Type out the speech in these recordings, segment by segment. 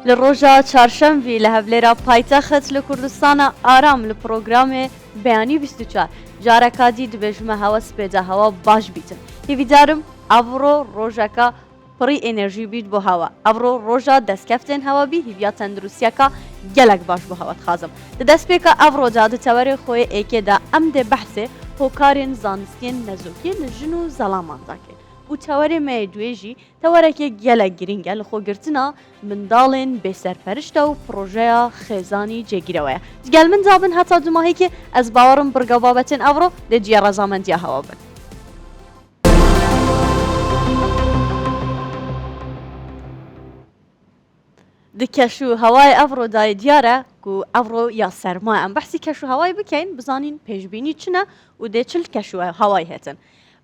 لروجا چهارشنبه لهولێرا پایتەخت لە کوردستانە ئارام لە پرۆگرامێ بەیانی 24 جارەکاتی دبێژمە هەوە سپێدە هەوا باش بیتن هیویدارم ئەڤڕۆ ڕۆژەکە پڕی ئێنەرژی بیت بۆ هەوا ئەڤڕۆ ڕۆژە دەستکەفتێن هەوا بی هیویا تەندروستیەکە gelek baş bu hava dixwazim. Di destpêka ev roca di tewerê xwe êkê de em dê behsê hokarên zanistiyên nezokî li jin û zelaman dake. û tewerê me yê duê jî tewerekê gelek giring e li xwegirtina mindalên bêserperişt û projeya xêzanî cêgîrewe ye. Ji gel min zabin heta du mahêkê ez bawerim birga babetên evro lê ciya rezamendiya hewa bin. Di keş û hewayê evro dayê diyar e ku evro ya sermaye em behsî keş û hewayê bikin bizanîn pêşbînî çi ne û dê çil keş û hewayê hetin.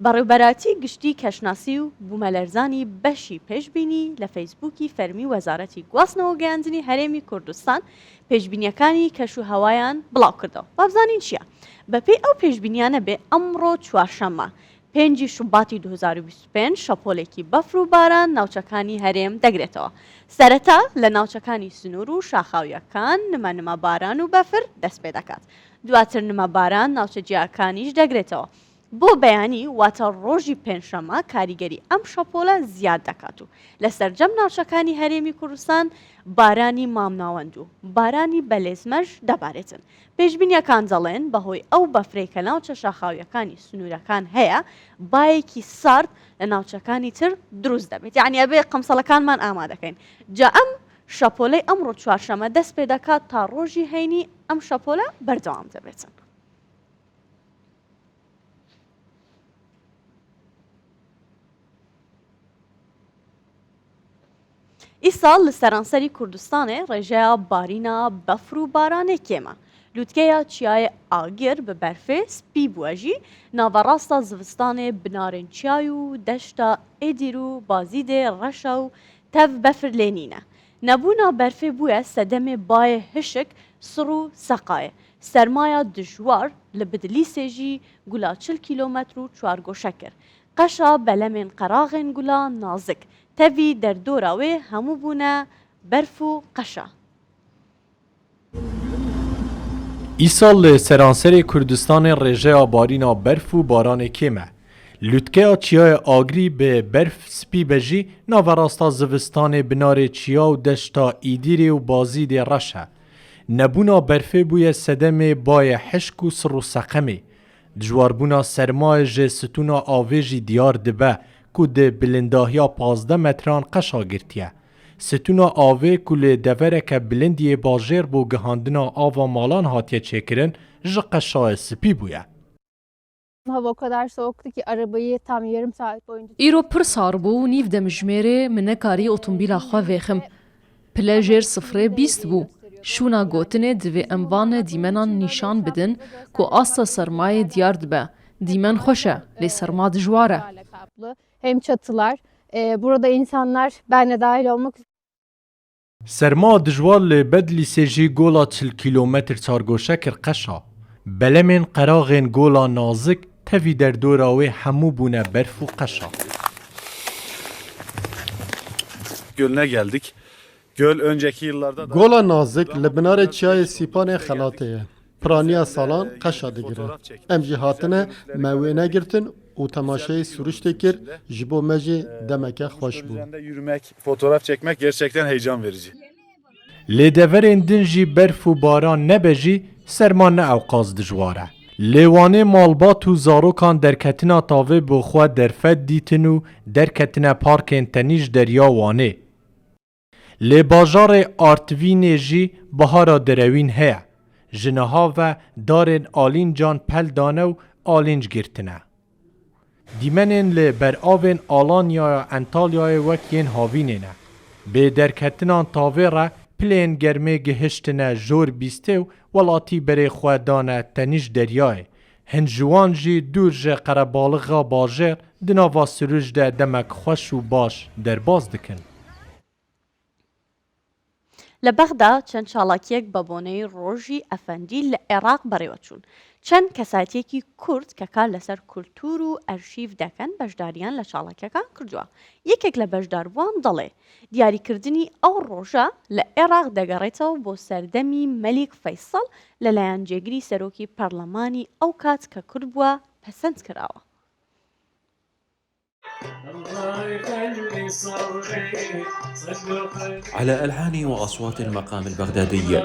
Berûberatî giştî keşnasî û bûmelerzanî beşî pêşbînî li Facebookî fermî Wezaretî Guasna û Geyandinî Herêmî Kurdistan pêşbîniyekanî keş û hewayan bilav kirdaw. Bavzanîn çi ye? Bi pê ew pêşbîniyan e bê emro çwarşemma 5 Şubatî 2025 şapolekî befr û baran navçekanî herêm degirêtەوە. Sereta li navçekanî Sinûr û Şaxawiyekan nima baran û befr dest pê dikat. Duatir nima baran navçeciyakanî jî degirêtەوە. Bo beyanî wata rojî pênşema karîgerî em şapola ziyad dikat û li ser cem navçekanî Herêmî Kurdistan baranî mamnawend û baranî belêzmej debarêtin. Pêşbîniyekan dizalên behoy ew befrê ke navçe şaxawiyekanî Sinûrekan heye bayekî sard li navçekanî tir drûst debêt. Yani ebê qemsalekanman amade dekin. Ca em şapolê emro çwarşeme dest pê dikat ta rojî heynî em şapola berdewam debêtin. İsal li seranserî Kurdistanê rêjeya barîna befr û baranê kêm e. Lûtkeya çiyayê agir bi berfê spî bûye jî naverasta zivistanê binarên çiyay û deşta Êdîr û Bazîdê Reşa û tev befr lênîne. Nebûna berfê bûye sedemê bayê hişik sir û seqayê. Sermaya dijwar li Bidlîsê jî gula 40 kîlometr û çargoşe kir. Qeşa belemên qeraxên gula nazik. Tevî derdora wê hemû bûne berf û qeşa. Îsal li seranserê Kurdistanê rêjeya barîna berf û baranê kêm e. Lûtkeya çiyayê agrî bi berf spî be jî naverasta zivistanê binarê çiya û deşta Îdîrê û Bazîdê reş e. Nebûna berfê bûye sedemê bayê hişk û sir û seqemê. Dijwarbûna sermayê ji stûna avê jî diyar dibe ku di bilindahiya 15 metran qeşa girtiye. Stûna avê ku li devereke bilindiyê bajêr bû gihandina ava malan hatiye çêkirin ji qeşayê spî bûye. Hava o kadar soğuktu ki arabayı tam yarım saat boyunca... Îro pir sar bû nîv demijmêrê min nekarî otomobîla xwe vêxim. Pile jêr sifrê 20 bû. Şûna gotinê divê em vanê dîmenan nîşan bidin ku asta sermayê diyar dibe. Dîmen xweş e, lê serma dijwar e. Hem çatılar, burada insanlar, ben de dahil olmak üzere. Serma dijwar li Bedlîsê jî gola 40 kîlometr çargoşe kir qeşa. Belemên qeraxên gola nazik tevî derdora wê hemû bûne berf û qeşa. Gölüne geldik. Göl önceki yıllarda da... Gola nazik li binarê çiyayê Sîpanê xelatê ye. Piraniya salan qeşa digire. Em jî hatine me wê negirtin û temaşayê sürüştê kir ji bo me jî demeke xweş bû. Üzerinde yürümek, fotoğraf çekmek gerçekten heyecan verici. Lê deverên din jî berf û baran nebe jî serma ne ewqaz dijwar e. Lê wanê malbat û zarokan derketina tavê bi xwe derfet dîtin û derketine parkên tenî derya Wanê. Lê bajarê Artvînê jî bihara derewîn heye. Ji niha ve darên alîncan pel dane û alînc girtine. Dîmenên li beravên Alanyaya Antalyayê wek yên havînê ne. Bê derketinan tavê re pilên germê gihiştine jor bîstê û welatî berê xwe dane tenîj deryayê. Hin ji wan jî dûr ji qerebalixa bajêr di nava sirûj de demek xweş û baş derbas dikin. لە بەغدا چەند چاڵاکیەک بە بۆنەی ڕۆژی ئەفەندی لە عێراق بەڕێوەچوون. چەند کەساتێکی کورد کە کار لەسەر کولتور و ئەرشیف دەکەن بەشداریان لە چاڵاکیەکان کردووە. یەکێک لە بەشداربووان دەڵێ دیاریکردنی ئەو ڕۆژە لە عێراق دەگەڕێتەوە بۆ سەردەمی مەلیک فەیسەڵ لەلایەن جێگری سەرۆکی پەرلەمانی ئەو کات کە کورد بووە پەسەند کراوە. على ألحان وأصوات المقام البغدادي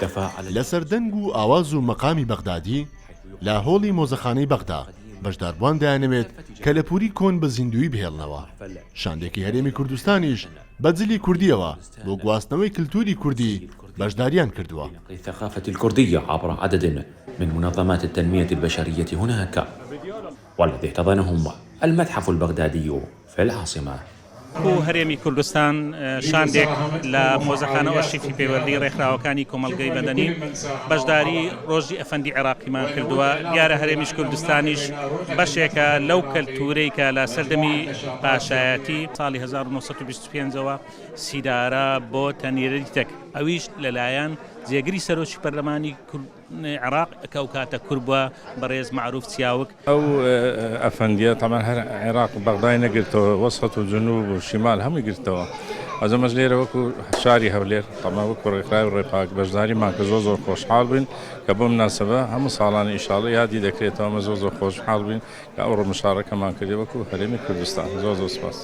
تفاعل لەسەر دەنگ و ئاواز و مەقامی بەغدادی لە هۆڵی مۆزەخانەی بەغدا بەشداربوان دەیانەوێت کە لە پووری کۆن بە زیندوی بهێڵنەوە. شاندێکی هەرێمی کوردستانیش بە جلی کوردیەوە بۆ گواستنەوەی کللتوری کوردی بەشداریان کردووە. الثقافة الكردية عبر عدد من منظمات التنمية البشرية هناك، والذي احتضنهم المتحف البغدادي في العاصمة. و هەرێمی کوردستان شاندێک لە مۆزەخانە ئەرشیفی پەیوەندی ڕێکخراوەکانی کۆمەڵگەی بەدەنی بەشداری ڕۆژی ئەفەندی عێراقیمان کردووە. دیارە هەرێمیش کوردستانیش بەشێکە لەو کەلتورەی کە لە سەردەمی پاشایەتی ساڵی 1925ەوە سیدارە بۆ تەنیرەتێک ئەویش لەلایەن جێگری سەرۆکی پەرلەمانی عێراق کە ئەو کاتە کورد بووە بەڕێز معروف چیاوک. ئەو ئەفەندیە تەمان هەر عێراق بەغدای نەگرتەوە، وەسەت و جنوب و شیمال هەمووی گرتەوە. ئەزەمەش لێرە وەکو شاری هەولێر تەمان وەکو ڕێکخراوی ڕێپاک بەشداریمان کە زۆر خۆشحاڵ بین کە بۆ مناسبە هەموو ساڵانی ئینشاڵڵا یادی دەکرێتەوە ئەمە زۆر خۆشحاڵ بین کە ئەو ڕۆمەشارەکەمان کردی وەکو هەرێمی کوردستان. زۆر سپاس.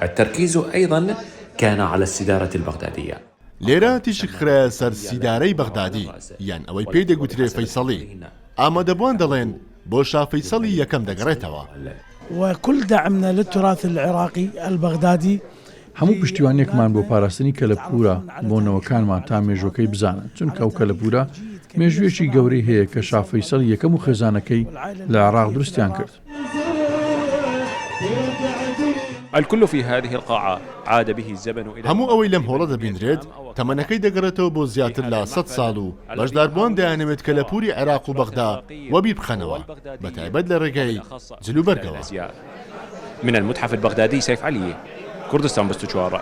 التركيز أيضا كان على السدارة البغدادية. لێرە تیشک خرە سەر سیدارەی بەغدادی یان ئەوەی پێی دەگوترێ فەیسەڵی. ئامادەبوان دەڵێن بۆ شا فەیسەڵی یەکەم دەگەڕێتەوە. وكل دعمنا للتراث العراقي البغدادي هەموو پشتیوانێکمان بۆ پاراستنی کەلەپورە بۆنەوەکانمان تا مێژوەکەی بزانن، چونکە ئەو کەلەپورە مێژوێکی گەورەی هەیە کە شا فەیسەڵ یەکەم و خێزانەکەی لە عێراق دروستیان کرد. الكل في هذه القاعة عاد به الزمن إلى هەموو ئەوەی لەم هۆڵە دەبینرێت تەمەنەکەی دەگەڕێتەوە بۆ زیاتر لە 100 ساڵ و بەشداربوان دەیانەوێت کە لە پووری عێراق و بەغدا وەبیر بخەنەوە بەتایبەت لە ڕێگەی جلوبەرگەوە. من المتحف البغدادي سيف علي كردستان 24.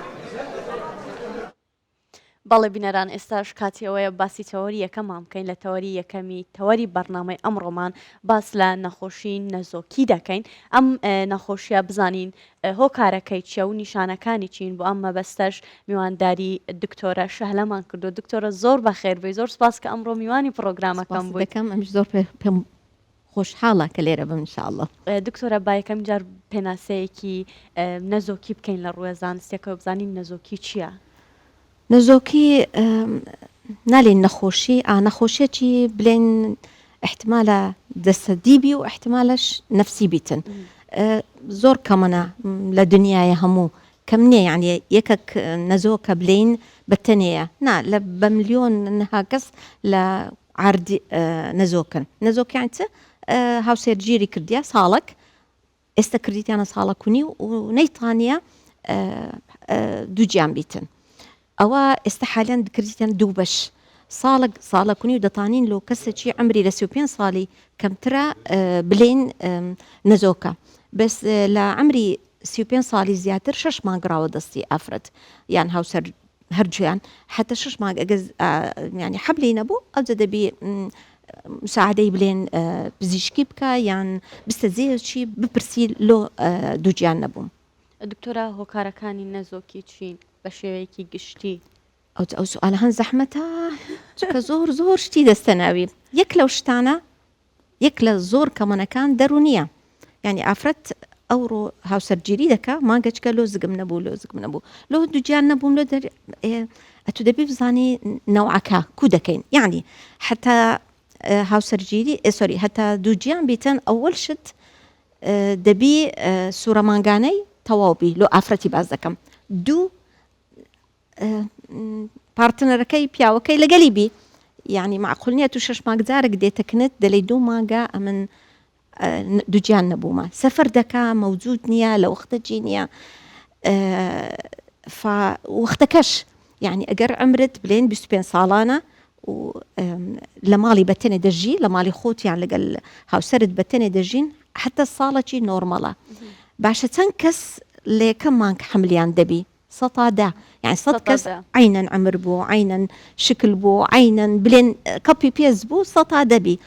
بەڵێ بینەران ئێستاش کاتیەوەیە باسی تەوەری یەکەمان بکەین. لە تەوەری یەکەمی تەوەری بەرنامەی ئەمڕۆمان باس لە نەخۆشی نەزۆکی دەکەین. ئەم نەخۆشیە بزانین هۆکارەکەی چیە و نیشانەکانی چین. بۆ ئەم مەبەستەش میوانداری دکتۆرە شەهلەمان کردو. دکتۆرە زۆر بەخێربێ، زۆر سپاس کە ئەمڕۆ میوانی پرۆگرامەکەم بوویت. ئەمش زۆر پێم خۆشحاڵە کە لێرە بم انشاءالله. دکتۆرە با یەکەم جار پێناسەیەکی نەزۆکی بکەین لە ڕووە زانستیەکەوە بزانین نەزۆکی چییە؟ نەزۆکی نالێن نەخۆشی نەخۆشیەکی بلێن احتمالە دەستەدیبی و احتمالش نفسی بیتن. زۆر کەمەنە لە دنیاە هەموو کەم نییە، یعنی یەکەک نەزۆکە بلین بەتەنەیە نا لە بە ملیۆن نەها کەس لە عردی نەزۆکن. نەزۆکیانتە هاوسێرگیری کردیە ساڵک ئێستا کردیتیانە ساڵەکونی و نەیتانە دووجیان بیتن. ئەوە ئێستا حالیان دکردیتیان دوو بەش ساڵەکونی و دەتانین لۆ کەسێکی ئەمری لە 35 ساڵی کەمترە بلێن نەزۆکە. بەس لە ئەمری 35 ساڵی زیاتر 6 مانگراوە دەستی ئەفرەت یان هاوسەر هەرجیان حتى 6 مانگ ینی حەبلی نەبوو ئەوجە دەبی مساعدەی بلێن پزیشکی بکە یان بستەزیەکی بپرسی لۆ دووجیان نەبووم. دکتۆرە هۆکارەکانی نەزۆکی چین بە شێوەیەکی گشتی؟ ئەو سوالە هەن زەحمەتە چکە زۆر شتی دەستەناوی. یەک لەو شتانە یەک لە زۆر کەمەنەکان دەرونیە، یعنی ئافرەت ئەوڕۆ هاوسەرگیری دەکا مانگەچکە لۆ زگم نەبوو لۆ دووجیان نەبووم لۆ ئەتو دەبی بزانی نەوعەکە کو دەکەین، یعنی حتا هاوسەرگیری سۆری هەتا دووجیان بیتن ئەوەل شت دەبی سوورە مانگانەی تەواوبی لۆ ئافرەتی باز دەکەم. دوو پارتنەرەکەی پیاوەکەی لەگەلی بی، یعنی معقول نییە تو 6 مانگجارێک دێتەکنت دەلی 2 مانگە ئەمن دووجیان نەبوومە سەفەر دەکا مەوجود نییە لە وەختەجی نییە وەختەکەش، یعنی ئەگەر ئەمرت بلێن 25 ساڵانە و لە ماڵی بەتێنێ دەژی لە ماڵی خۆتیان لەگەل هاوسەرت بەتێنێ دەژین حتى ساڵەکی نۆرمەڵە. باشە چەند کەس لە یەکەم مانگ حملیان دەبی سطا دا يعني صد سطا كس دا. عينا عمر بو عينا شكل بو عينا بلين كوبي بيز بو سطا دبي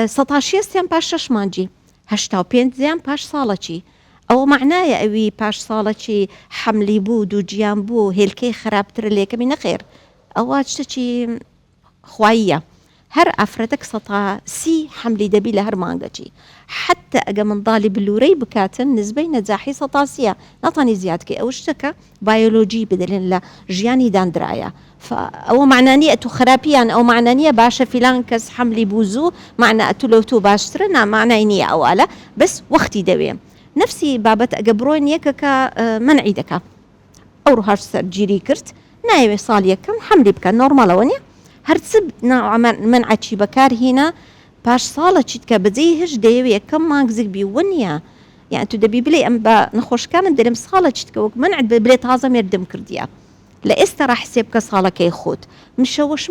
سطا شيستيان باش ششمانجي هشتا بينت زيان باش صالتي او معنايا اوي باش صالتي حملي بو دو جيان بو هيلكي خرابتر ليك من خير او اشتشي خوايه هر افرتك سطا سي حملي دبي لهر مانجتي حتى اجا من ضالي بلوري بكاتن نسبين زاحي سطاسيه نطني زيادكي او اشتكى بيولوجي بدلين لا جياني داندرايا فأو معنانية خرابيان أو معنانية باشا فلان كس حملي بوزو معنى أتلو تو باشترنا معنانية أولا بس وقتي دويم نفسي بابت أقبرون يكا منعي دكا أو روحاش سرجيري كرت نايوي صال يكم حملي بكا نورمال ونيا هرتسب نوع منعت شي بكار هنا باش صالة شتكا بديهش ديوي يكم ماكزك بيونيا يعني تو دبي بلي أم با نخوش كان دلم صالة شتكا وك منعت بلي تازم يردم كرديا لإستا راح حسيبك صالة كي خوت مشوش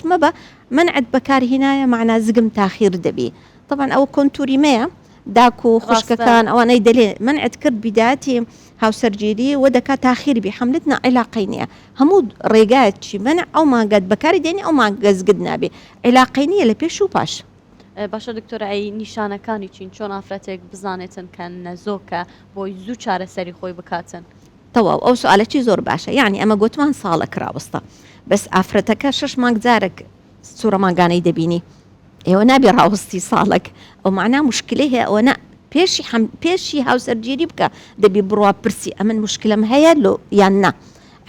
مبا منعت بكار هنا معنا زقم تاخير دبي طبعا أو كونتوري ميا داكو خشكا كان أو أنا يدلي منعت كرد بدايتي هاو سرجيري ودكا تاخير بحملتنا علاقينية همود ريقات شي منع أو ما قد بكاري ديني أو ما قد بي علاقينية لبيش وباش باشە دکتۆر ئەی نیشانەکانی چین چۆن ئافرەتێک بزانێتن کە نەزۆکە بۆی زوو چارەسەری خۆی بکاتن تەواو ئەو سوالەکی زۆر باشە یعنی ئەمە گوتمان ساڵە کراوەستە بەس ئافرەتەکە 6 مانگ جارێک سوورە ماگانەی دەبینی ئێوە نابێ ڕاوەستی ساڵک ئەو معنا مشکلەی هەیە ئەوە پێشی هاوسەرگیری بکە دەبی بڕوا پرسی ئەمن مشکلم هەیە لۆ یان نا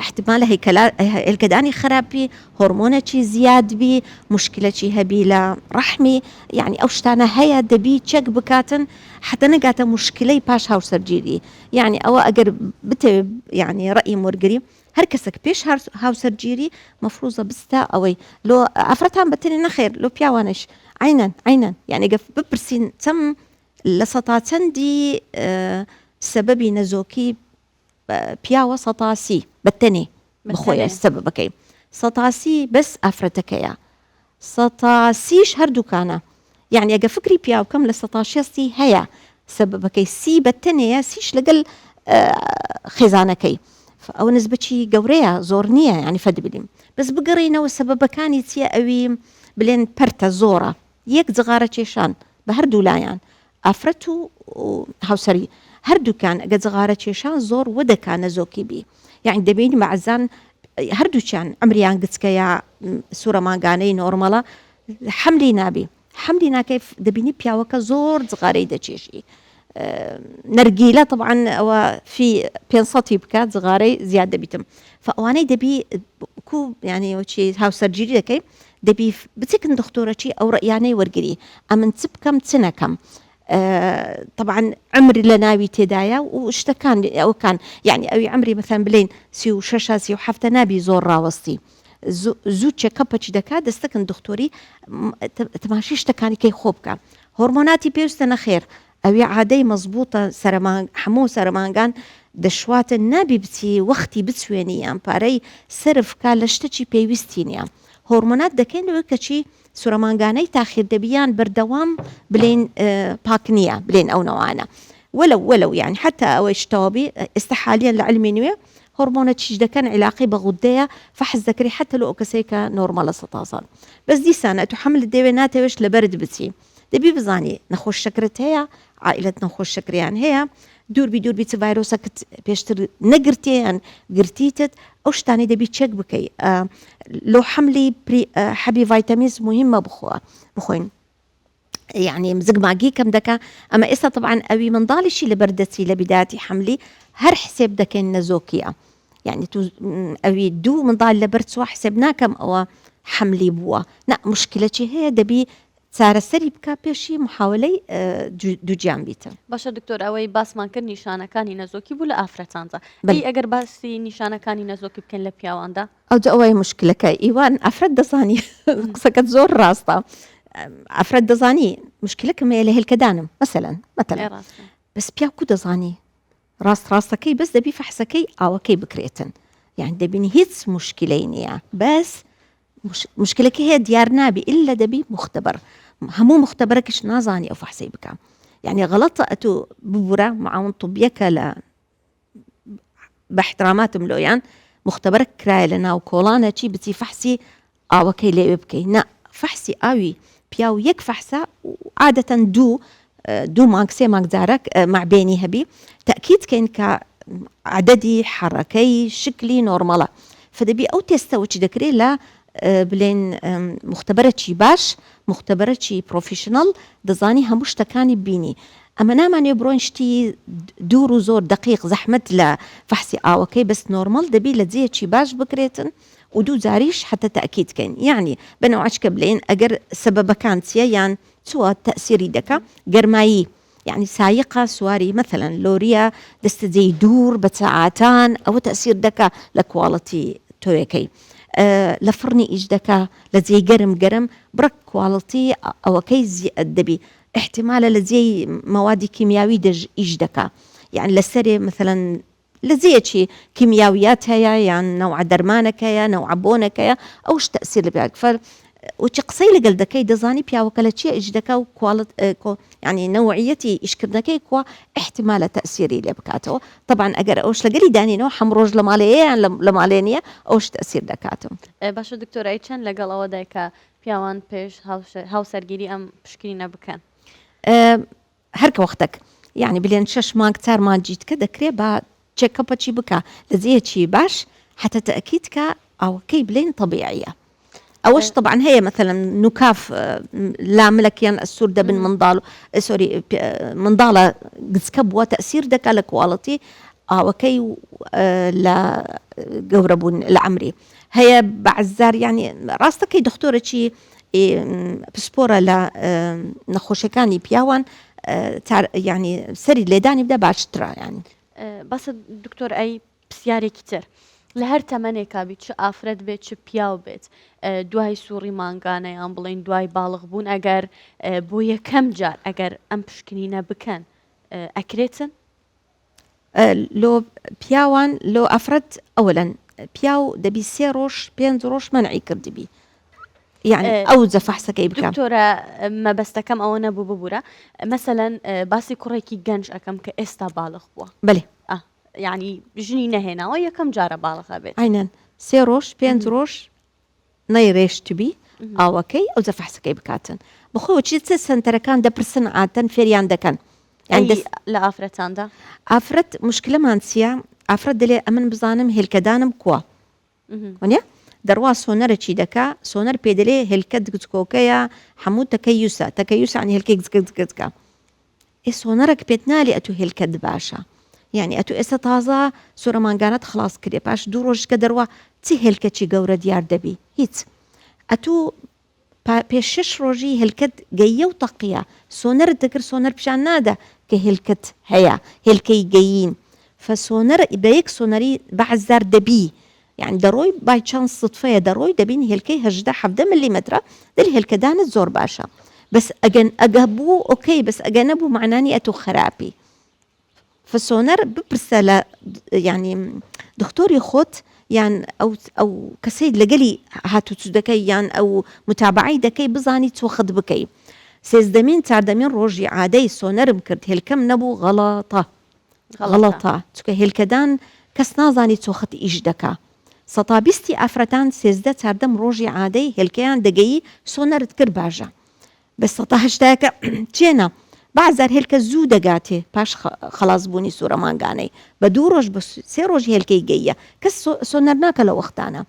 احتمال هيكلاني خرابي هرمونة زياد بي مشكلة هبي لا رحمي يعني أوشتانا هيا دبي تشك بكاتن حتى نقاتا مشكلة باش هاو سرجيري يعني أو أقر بت يعني رأي مرقري هركسك بيش هاو سرجيري مفروضة بستا أوي لو أفرتان بتني نخير لو بياوانش عينا يعني قف ببرسين تم لسطاتن دي سببي نزوكي بياوة سطاسي بتني بخويا السبب كي سطاسي بس أفرتكيا سطاسيش هردو كان يعني أجا فكري بياو كم لسطاشيستي هيا سبب كي سي بتني سيش لقل خزانكي أو نسبة شي قورية زورنية يعني فد بليم بس بقرينا والسبب كان يتيا أوي بلين برتا زورة يك زغارة شيشان بهردو لايان أفرتو هاوسري هردو كان قد زغارة شيشان زور ودا كان زوكي بي يعني دبيني مع الزان هردو كان عمريان قدسكيا سورة مانغاني نورمالا حملينا كيف دبيني بياوكا زور زغاري دا تشيشي نرجيلة طبعا في بينصتي بكات زغاري زيادة بيتم فأواني دبي كو يعني وشي هاو سرجيري لكي دبي بتكن دكتورة شي أو رأياني ورقري أمن تب كم سنة كم طبعا عمري لناوي تدايا واشتكان أو كان يعني أوي عمري مثلا بلين سيو شاشا سيو حفتة نابي زور راوستي زو تشيكابتش دكا دستكن دكتوري تماشي اشتكاني كي خوبكا هرموناتي بيوستنا خير أوي عادي مزبوطة سرمان حمو سرمانغان دشوات النابي بتي وقتي بتسوينيان باري سرف كالشتشي بيوستينيان هرمونات دكين وكتشي سورمانغاني تاخير دبيان بردوام بلين باكنية بلين أو نوعانا ولو يعني حتى أو اشتوابي استحاليا لعلمي نوية هرمونات شيش دكان علاقي بغدية فحز ذكري حتى لو أكسيكا نورمال ستاصل بس دي سنة تحمل الديوينات وش لبرد بتي دبي بزاني نخوش شكرت هي عائلة نخوش شكريان هي دور بيت فيروسك بيشتر نقرتين قرتيتت اوش تاني دبي تشيك بكي لو حملي حبي فيتامينز مهمة بخوين يعني مزق ماجي كم دكا اما اسا طبعا اوي من ضالي شي لبردتي لبدايتي حملي هر حساب دكين نزوكيا يعني اوي دو من ضالي لبرد سوا حسابنا كم او حملي بوا لا مشكلتي هي دبي سارة سري بكا بيشي محاولي دو جانبيتا باشا دكتور اوي باسمان كر نشانەکانی نەزۆکی بوو لە ئافرەتاندا هی ئەگەر باسی نیشانەکانی نەزۆکی بکەن لە پیاواندا ئەو ئەوەی مشکلەکە ئیوان ئافرەت دەزانی قسەکەت زۆر ڕاستە ئافرەت دەزانی مشکلەکەم هەیە لە هێلکەدانم مثلا بس پیاو کو دەزانی ڕاستەکەی بەس دەبی فەحسەکەی ئاوەکەی بکرێتن يعني دەبینی هیچ مشکلەی نییە بس مشكلك هي ديار نابي إلا دبي مختبر همو مختبركش نازاني أو فحسي بك يعني غلطة أتو ببرة معاون طبيك لا باحتراماتم لۆیان مختبەر کرایە لە ناو کۆڵانە چی بچی فەحسی ئاوەکەی لێوێ بکەی نا فەحسی ئاوی پیا و یەک فەحسە عادەتەن دوو مانگ سێ مانگ جارێک معبێنی هەبی تەکید کەین کە عدەدی حەڕەکەی شکلی نۆرمەڵە فدەبی ئەو تێستەوەچی دەکرێت لە بلێن مختبەرەکی باش مختبەرەکی پرۆفیشنەڵ دەزانی هەموو شتەکانی بینی ئەمە نامانێ بڕۆین شتی دوور و زۆر دقیق زەحمت لە فەحسی ئاوەکەی بەس نۆرمەڵ دەبی لە جێیەکی باش بکرێتن و دوو جاریش حتى تأكيدکەین یعنی بەنەوەچکە بڵێن ئەگەر سەبەبەکان چیە یان چوە تەأسیری دەکا گەرمایی يعني سايقة سواري مثلا لوريا دستجي دور بتاعتان أو تأثير دكا لكواليتي تويكي لفرني إيش دكا لزي جرم برك كواليتي أو كيز الدبي احتمال لزي مواد كيميائية دج إيش دكا يعني لسري مثلا لزي شيء كيميائيات هيا يعني نوع درمانك هيا نوع بونك هيا أوش تأثير بيك وچی قسەی لەگەڵ دەکەی دەزانی پیاوەکە لە چیە ئیش دەکا و يعني نوعیەتی ئیشکردنەکەی کوا احتمالە تەأسیری لێ بکاتەوە طبعا ئەگەر ئەوش لەگەلی دانینەوە هەم ڕۆژ لە ماڵەیەیان لە ماڵێ نیە ئەوش تەأسیر دەکاتم. باشە دکتۆرای چەند لەگەڵ ئەوە دایکە پیاوان پێش هاوسەرگیری ئەم پشکنینە بکەن هەرکە وەختێک يعني بلێن 6 مانگ 4 مانگیت کە دەکرێت بە چێکەپەچی بکە لە جێیەکی باش حتى تأكيد کە ئەوەکەی بلێن طبيعية. أوش طبعا هي مثلا نكاف لا ملكيان السور ده بن منضال سوري منضالة قد وتأثير دك على كواليتي وكي لا جوربون العمري هي بعزار يعني راستك دكتورة شي بسبورة لا نخوشكاني بياوان يعني سري لداني بدا باشترا يعني بس دكتور أي بسياري كتير لهر تمنێکا بیت چ ئافرەت بێت چ پیاو بێت دوای سووڕی مانگانەیان بڵین دوای باڵغ بوون ئەگەر بۆ یەکەم جار ئەگەر ئەم پشکنینە بکەن ئەکرێتن لۆ پیاوان لۆ ئافرەت ئەوەلەن پیاو دەبی 3 ڕۆژ 5 ڕۆژ مەنعی کردبی يعني ئەو جە فەحسەکەی بکەم دکتۆرە مەبەستەکەم ئەوە نەبوو ببوورە مەسەلەن باسی کوڕێکی گەنج ئەەکەم کە ئێستا باڵغ بووە بەێ يعني ژنی نەهێناوە یەکەم جارە باڵغا بێت عینەن 3 ڕۆژ 5 ڕۆژ نەیڕێشتبی ئاوەکەی ئەو جە فەحسەکەی بکاتن بخۆ چی چ سنتەرەکان دەپرسن ئاتەن فێریان دەکەن لە ئافرەتاندا ئافرەت مشکلەمان چیە ئافرەت دەلێ ئەمن بزانم هێلکەدانم کووە وانە دەڕوا سۆنەرەکی دەکا سۆنەر پێدەلێ هێلکە دگچکۆکەیە هەموو تەکەیوسە عنی هێلکەی گزگزگزکە ئێ سۆنەرەك پێت نالی ئەتو هێلکەت باشە يعني أتو إسا تازة سورة مانغانات خلاص كري باش 2 ڕۆژ کە دەڕوا چی هێلکەچی گەورە دیار دەبی هیچ ئەتو پێش 6 ڕۆژی هێلکەت گەیە و تەقیە سۆنەرت دەکرد سۆنەر پیشان نادا کە هێلکەت هەیە هێلکەی گەیین فسۆنەر بە یەک سۆنەری بەعزار دەبی يعني دەڕۆی بای چەند سدفەیە دەڕۆی دەبین هێلکەی 18 ملیمترە دل هێلکەدانت زۆر باشە بس ئەگە بوو ئۆکەی بس ئەگە نەبوو معنانی ئەتو خراپی فالسونار ببرسالة يعني دكتوري خوت يعني أو كسيد لقلي هاتو تدكي يعني أو متابعي دكي بزاني توخد بكي سيزدمين تعدمين روجي عادي سونار بكرد هالكم نبو غلطة تكي هالكدان كس نازاني توخد إيش دكا سطابستي أفرتان سيزدا تعدم روجي عادي هالكيان دقي سونار تكر باجا بس سطاهش داكا تينا بعزار هێلکە زوو دەگاتێ پاش خلاص بوونی سوورە مانگانەی بە 2 ڕۆژ بە 3 ڕۆژ هێلکەی گەیە کەس سۆنەر ناکە لە وەختانە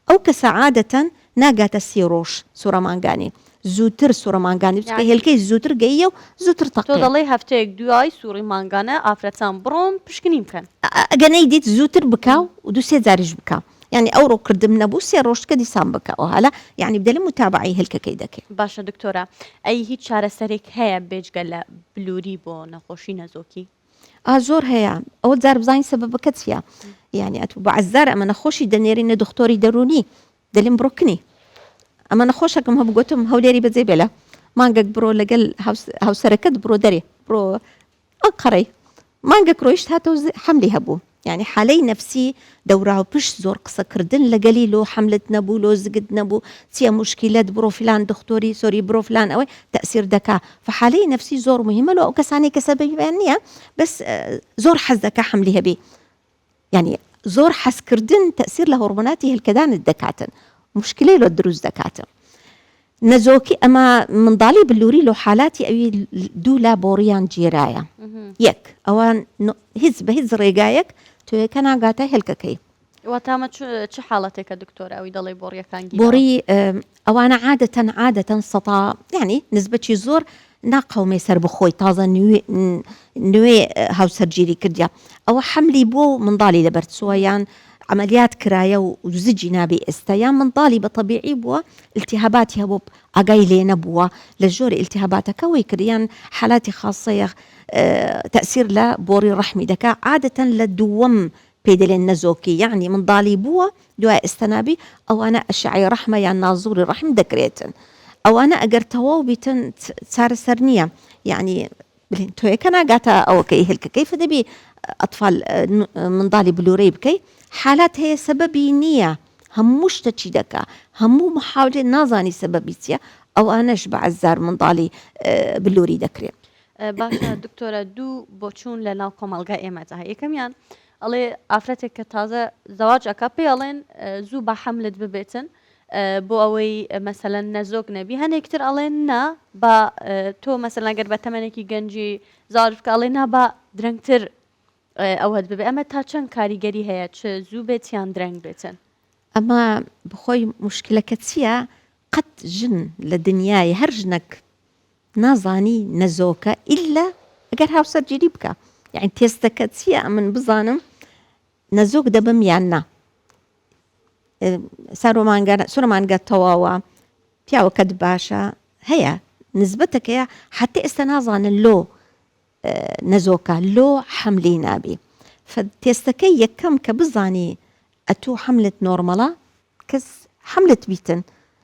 ئەو کەسە عادەتەن ناگاتە 3 ڕۆژ سوورە مانگانی زووتر سوورە مانگانی بچکە هێلکەی زووتر گەیە و زووتر تەقێ تۆ دەڵێ هەفتەیەک دوای سووڕی مانگانە ئافرەتان بڕۆم پشکنی بکەن ئەگەنەی دیت زووتر بکاو و 2-3 جاریش بکە يعني ئەو ڕۆکردم نەبوو 3 ڕۆژ کە دیسان بکەەوە هەلا يعني بدەلی متابعی هێلکەکەی دەکەی باشە دکتۆرە ئەی هیچ چارەسەرێک هەیە بێجگە لە بلووری بۆ نەخۆشی نەزۆکی زۆر هەیە ئەوە جار بزانین سەبەبەکە چیە يعني ئەتو بەعزار ئەمە نەخۆشی دەنێرینە دکتۆری دەرونی دەلیم بڕۆکنی ئەمە نەخۆشەکەم هەبگوتم هەولێری بەجێ بێلە مانگەک بڕۆ لەگەل هاوسەرەکەت بڕۆ دەرێ بڕۆ ئەقڕەی مانگەک ڕۆیشت هاتەوە حملی هەبوو يعني حالي نفسي دورة وبش زور قصة كردن لقالي لو حملة نبو لو زقد نبو تيا مشكلات برو فلان دكتوري سوري برو فلان أوي تأثير دكا فحالي نفسي زور مهمة لو كساني كسبب بانية بس زور حز دكا حملي هبي يعني زۆر حەسکردن تەسیر لە هۆرمۆناتی هێلکەدانت دەکاتن مشکلەی لۆ دروست دەکاتن نەزۆکی ئەمە منداڵی بلووری لە حالاتی ئەوی دوو لابۆڕیان جێرایە یەک ئەوان هیچ بە هیچ ڕێگایەک تۆیەکە ناگاتە هێلکەکەی واتامە چه حاڵەتێکە دکتۆر ئەوی دەڵێ بۆڕیەکان بۆڕی ئەوانە عادەتەن سەتا ینی نسبەتی زۆر ناقەومێ سەر بخۆی تازە نوێ هاوسەرگیری کردیا ئەوە حملی بۆ منداڵی لەبەرچووە یان عملیات کرایە و زجی نابێ ئێستا یان منداڵی بە طبیعی بووە التیهاباتی هەبوو ئاگای لێ نەبووە لە ژۆر التیهاباتەکەوەی کردیان حالاتی خاصەیە تەسیر لە بۆڕی ڕەحمی دەکا عادەتەن لە دووەم پێدەلێن نەزۆکی یعنی منداڵی بووە دوای ئێستەنابی ئەوانە ئەشعی ڕەحمە یان نازوری ڕەحم دەکرێتن ئەوانە ئەگەر تەواو بیتن چارەسەر نییە یعنی تۆیەکە ناگاتە ئەوەکەی هێلکەکەی فدەبی ئەطفال منداڵی بلوورەی بکەی حالات هەیە سەبەبی نییە هەموو شتە چی دەکا هەموو محاولێ نازانی سەبەبی چیە ئەوانەش بە عەزار منداڵی بلووری دەکرێت باشە دکتۆرە دوو بۆچوون لە ناو کۆمەلگا ئێمەدا هەیە یەکەمیان ئەڵێ ئافرەتێک کە تازە زەواج ئەکا پێ ئەڵێن زوو بە حەملت ببێتن بۆ ئەوەی مەسەلەن نەزۆک نەبی هەنێکتر ئەڵێن نا بە تۆ مەسەلەن ئەگەر بە تەمەنێکی گەنجی زاوج بکە ئەڵێ نا بە درەنگتر ئەوەت ببێ ئەمە تا چەند کاریگەری هەیە چ زوو بێت یان درەنگ بێتن ئەمە بخۆی مشکلەکە چییە قەت ژن لە دنیای هەر ژنێک نازانی نەزۆکە ئیلا ئەگەر هاوسەرگیری بکە یعنی تێستەکە چییە من بزانم نەزۆک دەبم یان نا سوورمانگە تەواوە پیاوەکەت باشە هەیە نسبەتەکەیە حتى ئێستا نازانن لۆ نەزۆکە لۆ حەملی نابی تێستەکەی یەکەم کە بزانی ئەتوو حەملت نۆرمەڵە کەس حەملت بیتن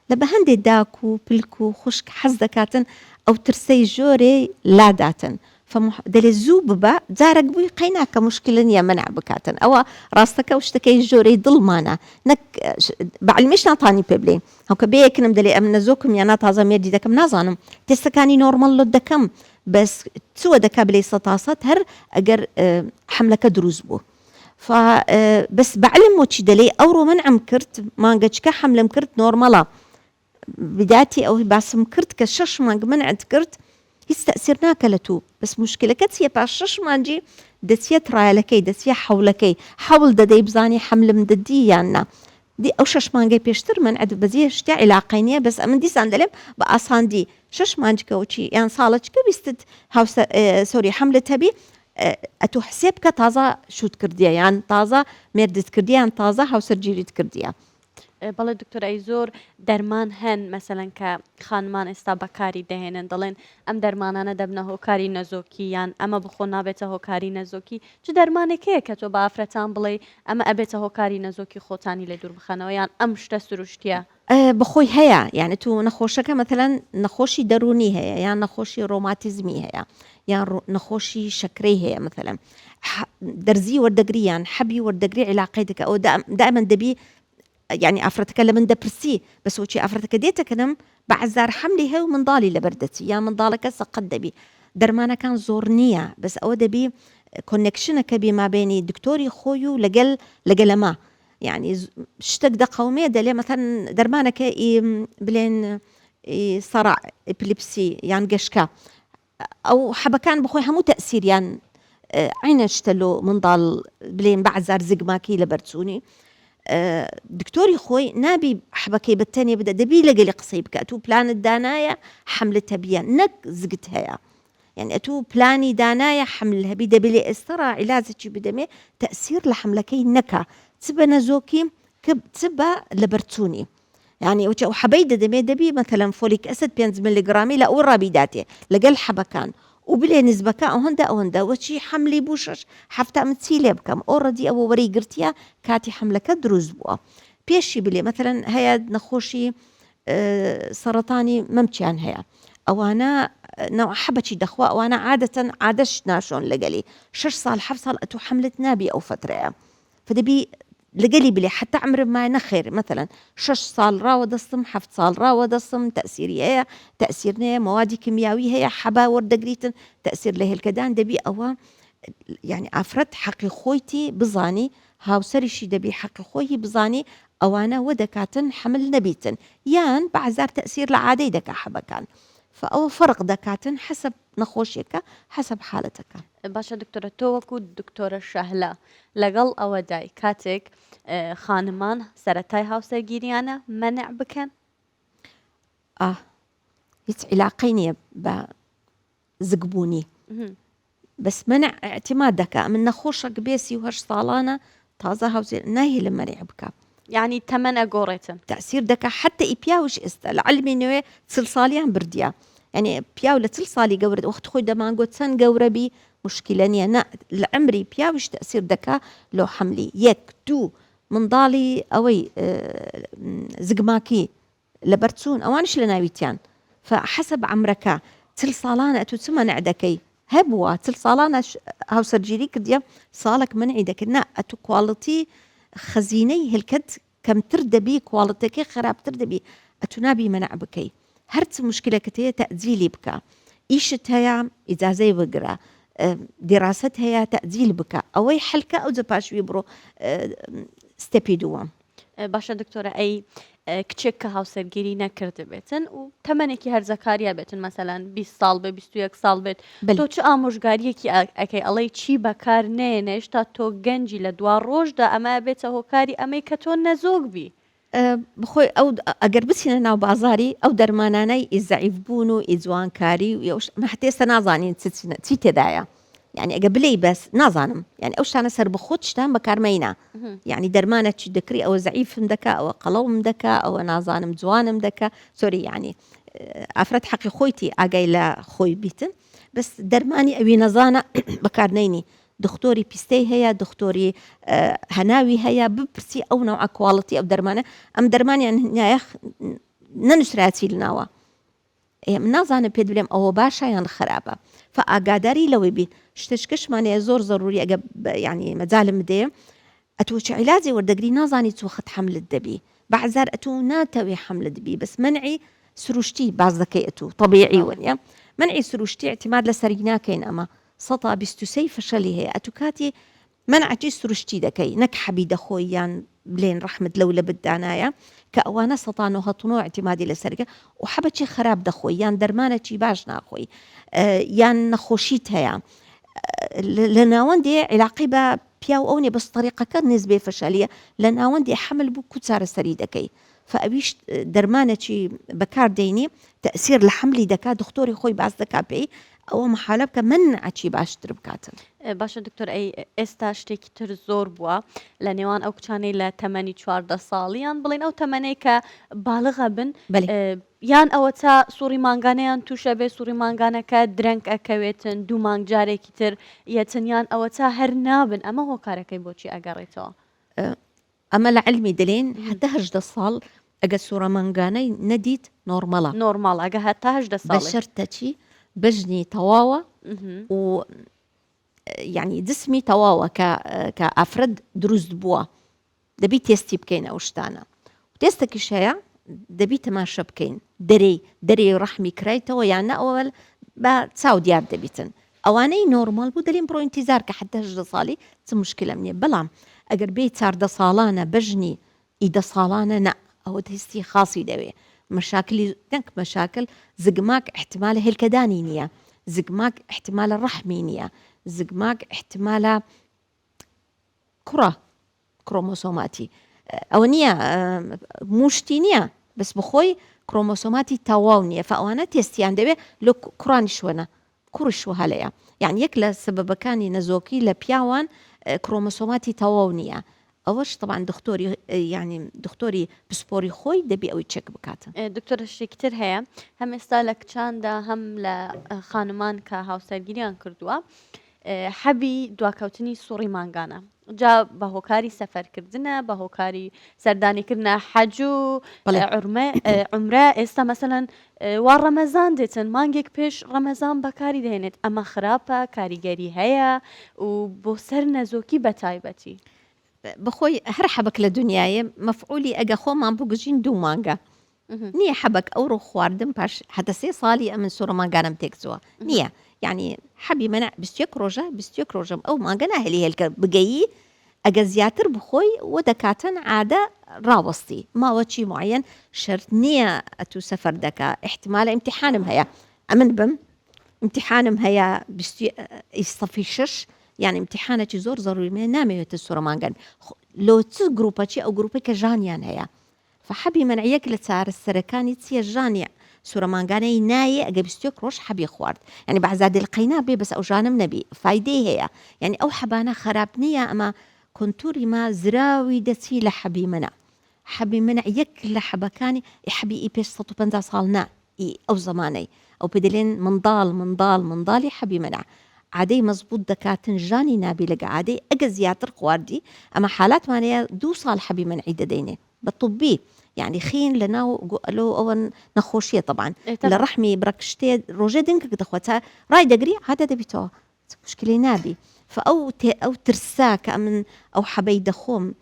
لە بە هەندێک داک و پلک و خوشک حەز دەکاتن ئەو ترسەی ژۆرێ لاداتن دەلێ زوو ببە جارێک بووی قەیناکە مشکلە نیە منع بکاتن ئەوە ڕاستەکە و شتەکەی ژۆرەی دڵمانە نەک بەعلمیش ناتانی پێ بڵێن هەوکە بەیەکنم دەلێ ئەم نەزۆکم یانە تازە مێردی دەکەم نازانم تێستەکانی نۆرمەڵ لۆ دەکەم بەس چووە دەکا بلێ سەتاسەد هەر ئەگەر حەملەکە دروست بوو بەس بەعلم وچی دەلێ ئەوڕۆ منعم کرد مانگەچکە حەملم کرد نۆرمەڵە بداتی ئەوەی باسم کرد کە 6 مانگ منعت کرد هیچ تەسیر ناکە لە تو بەس مشکلەکە چیە پاش 6 مانجی دەچیە ترایلەکەی دەچیە حەولەکەی حەول دەدەی بزانی حەملم دەدی یان نا دی ئەو 6 مانگەی پێشتر من بەزیە شتیا علاقەی نییە بەس ئەمن دیسان دەلێم بە ئاساندی 6 مانجکەوچی یان ساڵەچکە بیستت سۆری حەملت هەبی ئەتو حسێب کە تازە شوت کردیە یان تازە مێردت کردیە یان تازە هاوسەرگیریت کردیە بەڵێ دکتۆرای زۆر دەرمان هەن مەسەلەن کە خانمان ئێستا بەکاری دەهێنن دەڵێن ئەم دەرمانانە دەبنە هۆکاری نەزۆکی یان ئەمە بخۆ نابێتە هۆکاری نەزۆکی چ دەرمانێکەیە کە تۆ بە ئافرەتان بڵێ ئەمە ئەبێتە هۆکاری نەزۆکی خۆتانی لێ دوور بخەنەوە یان ئەم شتە سروشتیە بخۆی هەیە یعنی تو نەخۆشەکە مەثلەن نەخۆشی دەرونی هەیە یان نەخۆشی ڕۆماتیزمی هەیە یان نەخۆشی شەکرەی هەیە مثلەن دەرزی وەردەگریان حەبی وەردەگری علاقەی دەکە ئەو دائما دەبی يعني ئافرەتەکە لە من دەپرسی بەس وچی ئافرەتەکە دێتەکەنم بە عەزار حەملی هەیە و منداڵی لەبەردەچی یا منداڵەکە سەقەت دەبی دەرمانەکان زۆر نییە بەس ئەوە دەبی کۆنێکشنەکە بی مابێنی دکتۆری خۆی و لەگەلەما يعني شتێک دەقەومێ دەلێ مەثەن دەرمانەکە بلێن سەراع ئپلیپسی یان گەشکە ئەو حەبەکان بخۆی هەموو تەسیریان عینە شتەلۆ منداڵ بلێن بە عەزار زگماکی لەبەرچوونی دکتۆری خۆی نابی حەبەکەی بەتەنێ بدە دەبی لەگەلی قسەی بکە تو پلانت دانایە حەملت هەبیە نەک زگت هەیە يعني تو پلانی دانایە حەمل هەبی دەبی لێ ئێستەڕا عیلازێکی بدەمێ تەسیر لە حەملەکەی نەکە چ بە نەزۆکی چ بە لەبەرچوونی يعني ئەو حەبەی دەدەمێ دەبی مەثەلەن فۆلیک ئەسید 5 میلیگرامی لە ئەو ڕابیداتێ لەگەل حەبەکان و بلێ نسبەکە ئەوەندە وەچی حەملی بوو 6 هەفتە من چی لێ بکەم ئۆڕەدی ئەوە وەرەی گرتیە کاتی حەملەکە دروست بووە پێشی بلێ مەثەلەن هەیە نەخۆشی سەرەتانی مەمچیان هەیە ئەوانە نەوە حەبەکی دەخوا ئەوانە عادەتەن عادەش ناشۆن لەگەلی 6 ساڵ 7 ساڵ ئەتو حەملت نابی ئەو فترەیە فدەبی لەگەلی بلێ حتى عمرم ما نەخێر مثلا 6 ساڵ ڕاوە دەستم 7 ساڵ ڕاوە دەستم تەسیری هەیە تەسیر نەیە موادی کیمیاوی هەیە حەبا وەردەگریتن تەسیر لە هێلکەدان دەبی ئەوە يعني ئافرەت حەقی خۆیتی بزانی هاوسەریشی دەبی حەقی خۆی بزانی ئەوانە وە دەکاتن حمل نەبیتن یان بەعزار تەسیر لە عادەی دەکا حەبەکان فأو فرق دەکاتن حسب نەخۆشیەکە حسب حالەتەکە. باشە دکتۆرە تۆ وەکو دکتۆرە شەهلا لەگەڵ ئەوەدای کاتێک خانمان سەرەتای هاوسەرگیریانە مەنع بکەن؟ هیچ علاقەی نییە بە زگبوونی بەس منع اعتماد دەکا من نەخۆشەک بێ 38 ساڵانە تازە هاوسەر نایە لە مەنع بکە یعنی تەمەن ئەگۆڕێتن تأثیر دەکا حتى ئی پیاوش ئێستا لە عەلمی نوێ 40 ساڵیان بردیە يعني پیاو لە 40 ساڵی گەورە وەخت خۆی دەمانگۆ چەند گەورە بی مشکلە نییە نە لە عمری پیاوش تأثیر دەکا لۆ حملی 1 2 منداڵی ئەوەی زگماکی لە بەرچوون ئەوانش لە ناویتیان فحسب عمرەکە 40 ساڵانە ئەتو چ مەنع دەکەی هەبووە 40 ساڵانە هاوسەرگیری کردیە ساڵێک منعی دەکرد نا ئەتو کواڵیتی خەزینەی هلکت کەمتر دەبی کواڵیتەکەی خراپتر دەبی ئەتو نابی مەنع بکەی هەرچ مشکلەکەت هەیە تەعجیلی بکە ئیشت هەیە ئیجازەی بگرە دیراست هەیە تەعجیل بکە ئەوەی حەلکە ئەو جە پاشوی بڕۆ ستەپی دووەم. باشە دکتۆرە ئەی کچێک کە هاوسەرگیری نەکرده بێتن و تەمەنێکی هەرزەکاریە بێتن مەسەلەن 20 ساڵ بێ 21 ساڵ بێت تۆ چ ئامۆژگاریەکی ئەکەی ئەڵەی چی بەکار نێنێ تا تۆ گەنجی لە دوا ڕۆژدا ئەمە بێتە هۆکاری ئەمەی کە تۆ نەزۆک بی بخۆی ئەو ئەگەر بچینە ناو بازاری ئەو دەرمانانەی ئیزعیف بوون و ئیجوانکاری و هەتێستا نازانین چی تێدایە يعني ئەگە بلێ بەس نازانم يعني ئەو شتانە سەر بخۆت شتان بەکارمەینە يعني دەرمانە چی دەکری ئەوە زعیفم دەکا ئەوە قەڵەوم دەکا ئەوە نازانم جوانم دەکا سۆری يعني ئافرەت حەقی خۆیتی ئاگای لە خۆی بیتن بەس دەرمانی ئەوی نەزانە بەکارنەینی دکتۆری پیستەی هەیە دکتۆری هەناوی هەیە بپرسی ئەو نەوع کواڵیتی ئەو دەرمانە ئەم دەرمانیان نایەخ نەنووسراتی لناوە من نازانم پێت بڵێم ئەوە باشە یان خراپە فئاگاداری لەوەی بین شتشکشمانەیە زۆر ضروری ئەگە يعني مەجالم بدێ ئەتۆ چ عیلاجی وەردەگری نازانی چ وەخت حملت دەبی بەعزار ئەتۆ ناتەوێ حملت بی بەس منعی سروشتی باز دەکەی ئەتۆ طبیعی وەنیە منعی سروشتی اعتماد لەسەری ناکەین ئەمە 123 فشلی هەیە ئەتو کاتی منعی سروشتی دەکەی نەک حەبی دەخۆی یان بلێن ڕەحمت لەو لە بددانایە کە ئەوانە 199 اعتمادی لەسەرگە و حەبەکی خراپ دەخۆی یان دەرمانەکی باش ناخۆی یان نەخۆشیت هەیە لە ناوەندێ علاقی بە پیاو ئەو نیە بەس طریقەکە نسبێ فەشەلیە لە ناوەندێ حمل بوو کو چارەسەری دەکەی فەئەویش دەرمانێکی بەکاردێنی تەئسیر لە حملی دەکات دکتۆری خۆی باز دەکا پێی ئەوە محالە بکە منعی باشتر بکاتن. باشە دکتۆر ئەی ئێستا شتێکی تر زۆر بووە لە نێوان ئەو کچانەی لە تەمەنی 14 ساڵیان بڵێن ئەو تەمەنەی کە باڵغە بن یان ئەوە تا سووری مانگانەیان تووشە بێ سووری مانگانەکە درەنگ ئەکەوێتن دوو مانگ جارێکی تر یەتنیان ئەوە تا هەر نابن ئەمە هۆکارەکەی بۆچی ئەگەڕێتەوە ئەمە لە علمی دەلێن هەتا 18 ساڵ ئەگە سوورە مانگانەی نەدیت نۆرمەڵە نۆرماڵ ئەگە هەتا 18 ساڵ بە شەرتە چی بژنی تەواوە و يعني جسمی تەواوە کە ئافرەت دروست بووە دەبی تێستی بکەین ئەو شتانە و تێستێکیش هەیە دەبی تەماشە بکەین دەرەی ڕەحمی کرایتەوە یان نە ئەوە بە چاو دیار دەبیتن ئەوانەی نۆرمال بوو دەلێن بڕۆ ئینتیزار کە حتى 18 ساڵی چ مشکلەم نییە بەڵام ئەگەر بێ 14 ساڵانە بژنی 10 ساڵانە نە ئەوە تێستی خاصی دەوێ مشاكل دنك مشاكل زقماك احتمال هلكداني نية زقماك احتمال الرحمي نية زقماك احتمال كرة كروموسوماتي او نية موشتي نية بس بخوي كروموسوماتي تواونية فاوانا تيستيان دبي لو كراني شوانا كرشو هليا يعني يكلا سبب كاني نزوكي لبياوان كروموسوماتي تواونية ئەوەش طبعا دکتۆری يعني دکتۆری پسپۆری خۆی دەبی ئەوەی چێک بکاتن. دکتۆرە شتێکتر هەیە هەم ئێستا لە کچاندا هەم لە خانمان کە هاوسەرگیریان کردووە حەبی دواکەوتنی سووڕی مانگانە جا بە هۆکاری سەفەرکردنە بە هۆکاری سەردانیکردنە حەج و عومرە ئێستا مەسەلەن وا ڕەمەزان دێتن مانگێک پێش ڕەمەزان بەکاری دێنێت ئەمە خراپە کاریگەری هەیە و بۆ سەر نەزۆکی بەتایبەتی. بخۆی هەر حەبک لە دنیاە مەفعولی ئەگە خۆمان بگوژین دوو مانگە نییە حەبک ئەوڕۆ خواردن پاش حتە 3 ساڵی ئەمن سوورە مانگانم تێکچووە نییە یعنی حەبی منە 21 ڕۆژە 21 ڕۆژم ئەو مانگە ناهێلی هێلکە بگەیی ئەگە زیاتر بخۆی و دەکاتن عادە ڕاوەستی ماوەچی معەن شرط نییە ئەتو سەفەر دەکا احتیمالە ئیمتحانم هەیە ئەمن بم امتحانم هەیە ئیسەفی 6 یعنی امتحانێکی زۆر زەڕوری نامەوێتە سوورەمانگەن لۆ چ گروپەکی ئەو گروپی کە ژانیان هەیە فحەبی منعیەک لە چارەسەرەکانی چیە ژانیە سوورەمانگانەی نایە ئەگە 21 ڕۆژ حەبی خوارد ینی بەعزادی القەینا بێ بەس ئەو ژانم نەبی فایدەی هەیە یعنی ئەو حەبانە خراپ نییە ئەمە کۆنتوری ما زراوی دەچی لە حەبی منە حەبی منە یەک لە حەبەکانی حەبی ئی پێش 150 ساڵ نا ئەو زمانەی ئەو پێدەلێن منداڵی حەبی منە عادەی مەزبوط دەکاتن ژانی نابی لەگە عادەی ئەگە زیاتر خواردی ئەمە حالاتمانەیە 2 ساڵ حەبی منعی دەدەینێ بە طبی يعني خين لنا لو أو نخوشية طبعا لرحمي بركشتي روجي دينك دخوتها راي دقري هذا دبيتوه مشكلة نابي فأو أو ترساك من أو حبي دخوم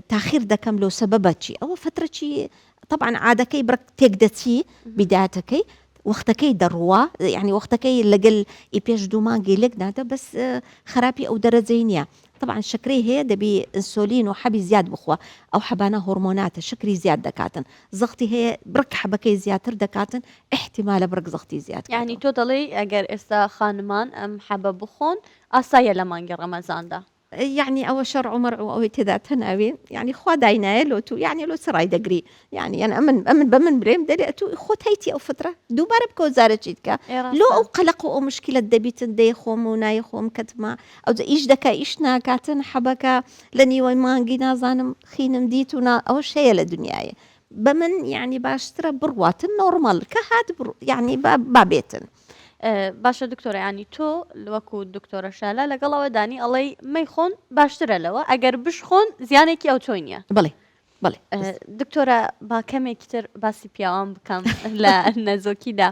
تأخير ده كم لو سببتشي أو فترة شي طبعا عادكي برك تقدتي بدايتكي وقتكي دروا يعني وقتكي لقل يبيش دومان قيلك نادا بس خرابي أو درجينيا طبعا الشكري هي دبي انسولين وحبي زياد بخوا او حبانا هرمونات الشكري زياد دكاتن زغتي هي برك حبكي زياتر دكاتن احتمال برك زغتي زياد يعني توتالي اگر استا خانمان ام حبا بخون اسايا لمانجي رمضان ده يعني أو شرع عمر أو تداتن أوي يعني خوا داينا لو تو يعني لو سراي دقري يعني أنا أمن بمن بريم دلي تو خوت هيتي أو فترة دوباره بكو زارة جيتك لو أو قلق أو مشكلة دبيتن ديخوم ونايخوم كتما أو إيش دكا إيش ناكاتن حبكا لني ومانجي نازانم خينم ديتونا أو شيء للدنيا بمن يعني باشترى بروات نورمال كهاد يعني بابيتن باشە دکتۆرە ینی تۆ وەکو دکتۆرە شالە لەگەڵەوە دانی ئەڵەی مەیخۆن باشترە لەوە ئەگەر بشخۆن زیانێکی ئەو تۆی نییە بڵێ دکتۆرە با کەمێکی تر باسی پیاوان بکەم لە نەزۆکیدا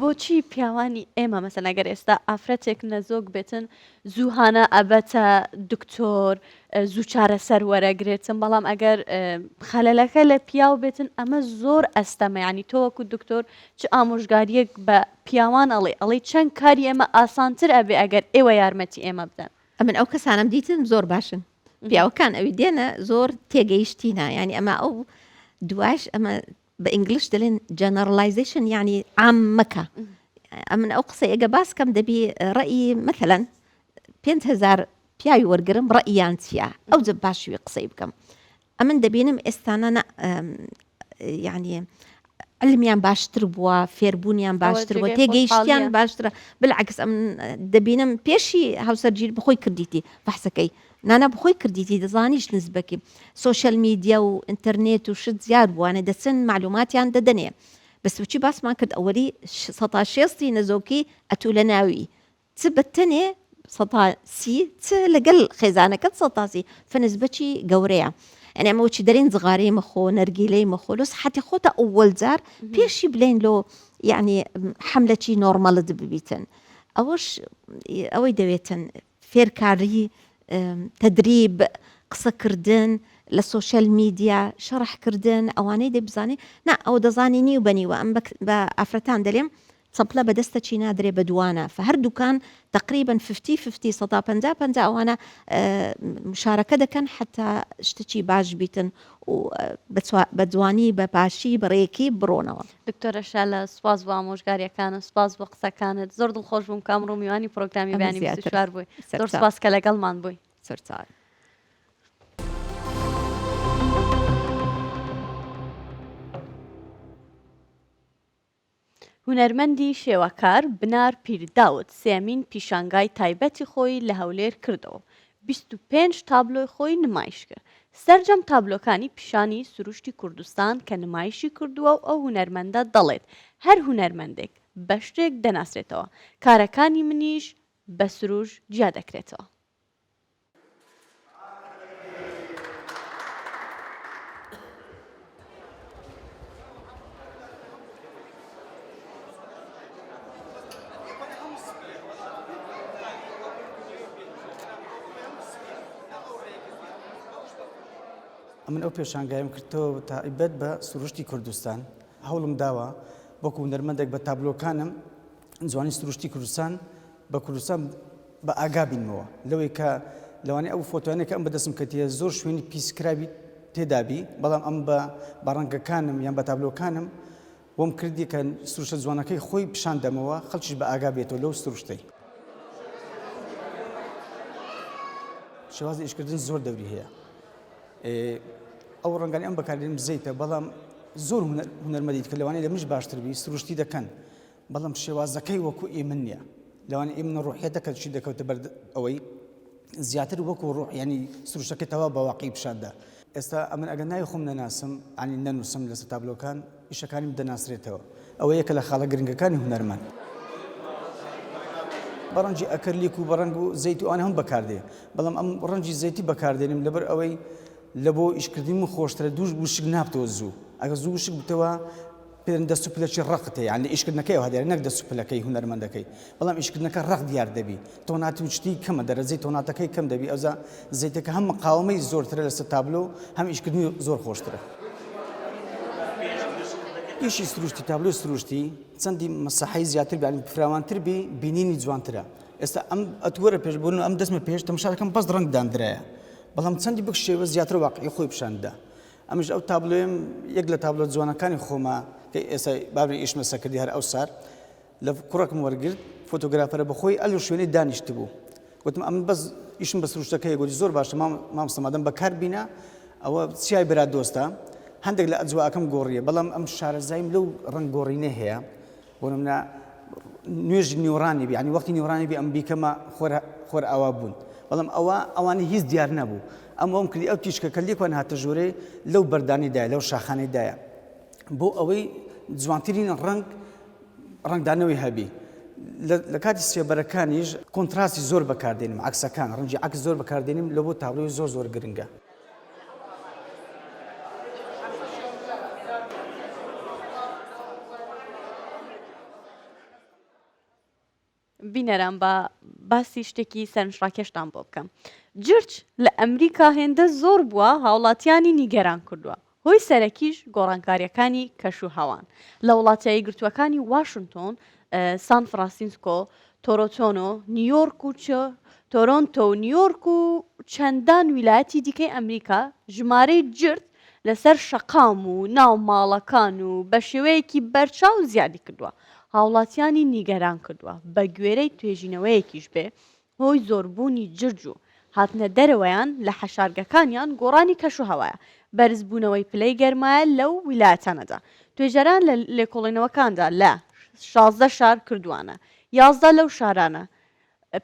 بۆچی پیاوانی ئێمە مەسەن ئەگەر ئێستا ئافرەتێک نەزۆک بێتن زووهانە ئەبەتە دکتۆر زوو چارەسەر وەرەگرێتن بەڵام ئەگەر خەلەلەکە لە پیاو بێتن ئەمە زۆر ئەستەمە ینی تۆ وەکو دکتۆر چ ئامۆژگاریەک بە پیاوان ئەڵێ چەند کاری ئێمە ئاسانتر ئەبێ ئەگەر ئێوە یارمەتی ئێمە بدەن ئەمن ئەو کەسانم دیتن زۆر باشن پیاوەکان ئەوی دێنە زۆر تێگەیشتینە ینی ئەمە ئەو دواش ئەمە بە ئینگلیش دەڵێن جەنەرەلایزیشن ینی عام مەکە ئەمن ئەو قسەی ئەگە باس کەم دەبی ڕەئی مثلەن 5,000 پیاوی وەرگرم ڕەئیان چییە ئەو جە باشوی قسەی بکەم ئەمن دەبینم ئێستانە ینی علمیان باشتر بووە فێربوونیان باشتر بووە تێگەیشتیان باشترە بالعکس ئەم دەبینم پێشی هاوسەرگیر بخۆی کردیتی بەحسەکەی نانا بخۆی کردیتی دەزانیش نزبەکی سوۆشەل میدیا و ئینتەرنێت و شت زیاد بووانە دەچن معلوماتیان دەدەنێ بەس بچی باسمان کرد ئەوەری 16 نەزۆکی ئەتوو لە ناوی چ بەتەنێ 130 چ لەگەڵ خێزانەکەت 100 فنسبەتی گەورەیە يعني أما وشي دارين زغاري مخو نرجيلي مخو لوس حتى خوتا أول زار بيشي بلين لو يعني حملة شي نورمال دبيتن أوش أوي دويتن فير كاري تدريب قصة كردن للسوشيال ميديا شرح كردن أواني دي بزاني نا أو دزاني نيو بني وأم بأفرتان دليم صبلا بدست شي نادري بدوانا فهردو كان تقريبا 50-50 صدا بنزا وانا مشاركة دا كان حتى اشتشي باش بيتن وبدواني بباشي بريكي برونوا دكتورة شالة سواز واموشگاريا كان سواز وقصة كانت زور دل خوش بوم كامرو ميواني بروغرامي بياني بسوشوار بوي زور سواز كالقل مان بوي سرطان هونەرمەندی شێوەکار بنار پیرداوت سێمین پیشانگای تایبەتی خۆی لە هەولێر کردەوە 25 تابلۆی خۆی نمایش کرد سەرجەم تابلۆکانی پیشانی سروشتی کوردستان کە نمایشی کردووە و ئەو هونەرمەندە دەڵێت هەر هونەرمەندێک بە شتێک دەناسرێتەوە کارەکانی منیش بە سروش جیا دەکرێتەوە من ئەو پێشانگایم کردەوە تایبەت بە سروشتی کوردستان هەوڵم داوە بۆکو هونەرمەندێک بە تابلۆکانم جوانی سروشتی کوردستان بە کوردستان بە ئاگا بینەوە لەوەی کە لەوانەیە ئەو فۆتۆیانێک ئەم بەدەستم کەتیە زۆر شوێنی پیسکراوی تێدابی بەڵام ئەم بە ڕەنگەکانم یان بە تابلۆکانم وەم کردی کە سروشتە جوانەکەی خۆی پیشاندەمەوە خەڵکیش بە ئاگا بێتەوە لەو سروشتەی. شێوازی ئیشکردن زۆر دەوری هەیە. ئەو ڕەنگانی ئەم بەکاردێنم زەیتە بەڵام زۆر هونەرمەندیت کە لەوانەیە لە منش باشتربی سروشتی دەکەن بەڵام شێوازەکەی وەکو ئێمن نییە لەوانەیە ئێمن ڕوحیەتە کە چی دەکەوتە بەر ئەوەی زیاتر وەکو ڕوح ینی سروشتەکەی تەوا بە واقعی پیشاندا. ئێستا ئەمن ئەگەر ناوی خۆم نەناسم ئانی نەنووسم لەسەر تابلۆکان ئیشەکانیم دەناسرێتەوە. ئەوە یەکە لە خاڵە گرنگەکانی هونەرمەند. بەڕەنجی ئەکەرلیک و بەڕەنگ و زەیت و ئەوانە هەم بەکاردێ بەڵام ئەم ڕەنجی زەیتی بەکاردێنم لەبەر ئەوەی لە بۆ ئیشکردنی من خۆشترە دووش وشک نابتەوە زوو ئەگەر زوو وشک بتەوە پێن دەست و پلەکی ڕقت هەیە یعنی ئیشکردنەکەی هەدیار نەک دەست و پلەکەی هونەرمەندەکەی بەڵام ئیشکردنەکە ڕق دیار دەبی تۆناتی وشتی کەمە دەرەجەی تۆناتەکەی کەم دەبی ئەوزا زەیتەکە هەم مقاومەی زۆرترە لەسەر تابلۆ هەم ئیشکردنی زۆر خۆشترە. ئیشی سروشتی تابلۆ سروشتی چەندی مەساحەی زیاتر بیان فراوانتر بی بینینی جوانترە. ئێستا ئەم ئەتوەرە پێشبوون ئەم دەستمە پێش تەماشاکەم بەس ڕنگ دانرایە بەڵام چەندی بکشێوە زیاتر واقعی خۆی پیشاندا. ئەمش ئەو تابلۆیم یەک لە تابلۆ جوانەکانی خۆمە کە ئێستا بابی ئیشمە سەکردی هەر ئەو سار لە کوڕەکم وەرگرت فۆتۆگرافەرە بەخۆی ئەلو شوێنەی دانیشت بوو گوتم ئەم بەس ئیشم بە سروشتەکەی گوتی زۆر باشە مامۆستامادەم بەکار بینە ئەوە چیای برا دۆستە هەندێک لە ئەجواکەم گۆڕیە بەڵام ئەم شارەزایم لەو ڕەنگ گۆڕینە هەیە بۆ نمونە نوێژ نیوەڕانی بی ینی وەختی نیوەڕانی بی ئەم بیکەمە خۆر ئاوا بوون بەڵام ئەوانە هیچ دیار نەبوو ئەم کردی ئەو تیشکەکە لێکوان هاتە ژوورێ لەو بەردانیدایە لەو شاخانەیدایە بۆ ئەوەی جوانترین ڕنگدانەوەی هەبی. لە کاتی سێبەرەکانیش کۆنتراستی زۆر بەکاردێنم عکسەکان ڕەنگی عکس زۆر بەکاردێنم لە بۆ تابلۆی زۆر گرنگە. بینەران بە باسی شتێکی سەرنجڕاکێشتان بۆ بکەم. جرج لە ئەمریکا هێندە زۆر بووە هاوڵاتیانی نیگەران کردووە. هۆی سەرەکیش گۆڕانکاریەکانی کەش و هەوان لە وڵاتیایی گرتوەکانی واشنگتۆن، سان فرانسیسکۆ، تۆرۆتۆنۆ، نیویۆرک و تۆرۆنتۆ و نیویۆرک و چەندان ویلایەتی دیکەی ئەمریکا ژمارەی جرد لەسەر شەقام و ناو ماڵەکان و بە شێوەیەکی بەرچاو زیادی کردووە. هاوڵاتیانی نیگەران کردووە بە گوێرەی توێژینەوەیەکیش بێ هۆی زۆربوونی جرج و هاتنە دەرەوەیان لە حەشارگەکانیان گۆڕانی کەش و هەوایە بەرزبوونەوەی پلەی گەرمایە لەو ویلایەتانەدا. توێژەران لە لێکۆڵینەوەکاندا لە 16 شار کردووانە 11 لەو شارانە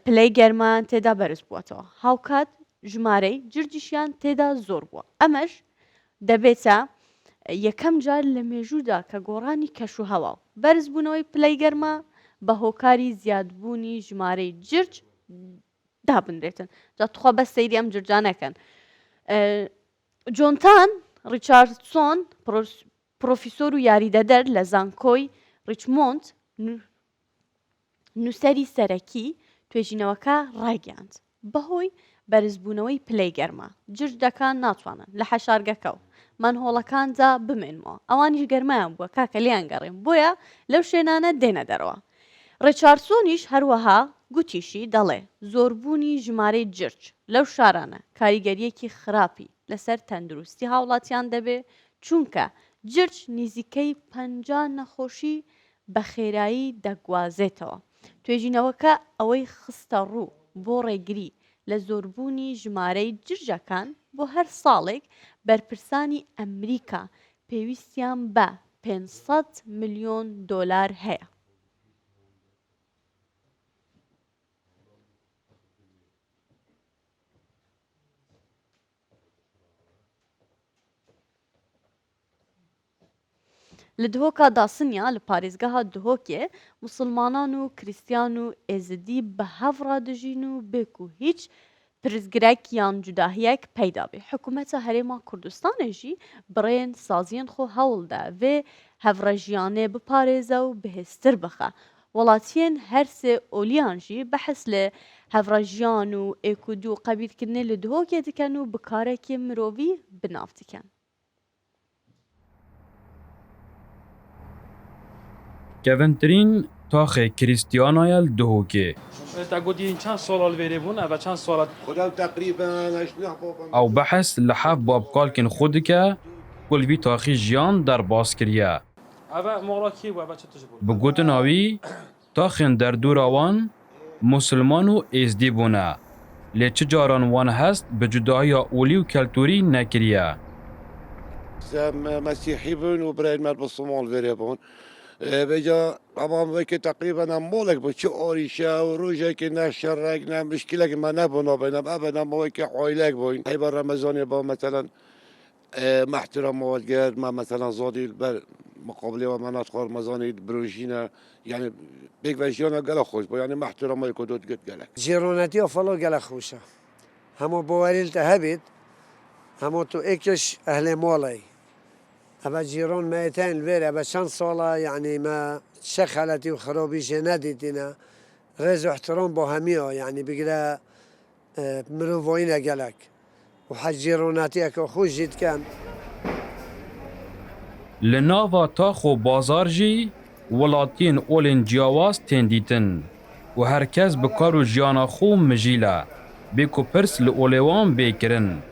پلەی گەرمان تێدا بەرز بووەتەوە هاوکات ژمارەی جرجیشیان تێدا زۆر بووە. ئەمەش دەبێتە یەکەم جار لە مێژوودا کە گۆڕانی کەش و هەوا و بەرزبوونەوەی پلەی گەرمە بە هۆکاری زیادبوونی ژمارەی جرج دابنرێتن. جاتخوا بە سەیری ئەم جرجانەکەن. جۆنتان ڕیچاردسۆن پرۆفیسۆر و یاریدەدەر لە زانکۆی ریچمۆند نووسەری سەرەکی توێژینەوەکە ڕایگەاند بەهۆی بەرزبوونەوەی پلەی گەرمە جرجەکان ناتوانن لە حەشارگەکە و مانهۆڵەکاندا بمێنمەوە ئەوانیش گەرمایان بووە کاکە لیان گەڕێن بۆیە لەو شوێنانە دێنە دەرەوە. ڕیچاردسۆنیش هەروەها گوتیشی دەڵێ زۆربوونی ژمارەی جرج لەو شارانە کاریگەریەکی خراپی لەسەر تەندروستی هاوڵاتیان دەبێ چونکە جرج نزیکەی 50 نەخۆشی بە خێرایی دەگوازێتەوە. توێژینەوەکە ئەوەی خستە ڕوو بۆ ڕێگری لە زۆربوونی ژمارەی جرجەکان بۆ هەر ساڵێک بەرپرسانی ئەمریکا پێویستیان بە 500 ملیۆن دۆلار هەیە. لە دهۆکا داسنیا لە پارێزگەها دهۆکێ مسلمانان و کریسیان و ئێزدی بە هەڤڕا دژین و بێک و هیچ پرزگرێک یان جوداهیەک پەیدا بێ. حکوومەتە هەرێما کوردستانێژی بڕێن سازیان خۆ هەوڵدا vê هەڤڕەژیانێ بپارێزە و بەهێزتر بخە. وڵاتیان هەرسێ ئۆلیان ژی بەحس لە هەڤڕەژیان و ئێکودی و قەبیلکردنێ لە دهۆکێ دکەن و بکارێکی مرۆڤی بناو دکەن. کەڤنترین تاخ کریستیانایل دهوکی تا گویی چند سال ویری بون و چند سال خدا تقریبا او بحث لحاف باب کالکن خود که کل وی تاخی جیان در باز کریه اما مولاکی و چه تجربه بگوتن آوی تاخن در دور آوان مسلمان و ازدی بونه لی چه جاران وان هست به جدایی اولی و کلتوری نکریه مسیحی بون و برای مرد بسومان ویری بون بجا اما وکی تقریبا مولک با چه آریشه و روژه که نه شرک نه مشکله که من نبونا بینم ابدا ما وکی عایلک بوین ای با رمضانی با مثلا محترم موالگرد ما مثلا زادی بر مقابله و منات خور مزانی بروژینا یعنی بیگ وجیانا گلا خوش با یعنی محترم های کدود گد گلا جیرونتی افلا گلا خوشه همو بواریل تهبید همو تو اکش اهل مالای أبا جيران ميتين الفيرة أبا شان صالة يعني ما شخلتي وخرابيش نديتنا غير احترام بهمية يعني بقلا مروفوينة قالك وحج جيروناتي أكو خوش جيت كان لناوا تاخو بازار جی ولاتین اولین جیاواز تندیتن و هرکس بکارو جیانا خو مجیلا بیکو پرس لأولیوان بیکرن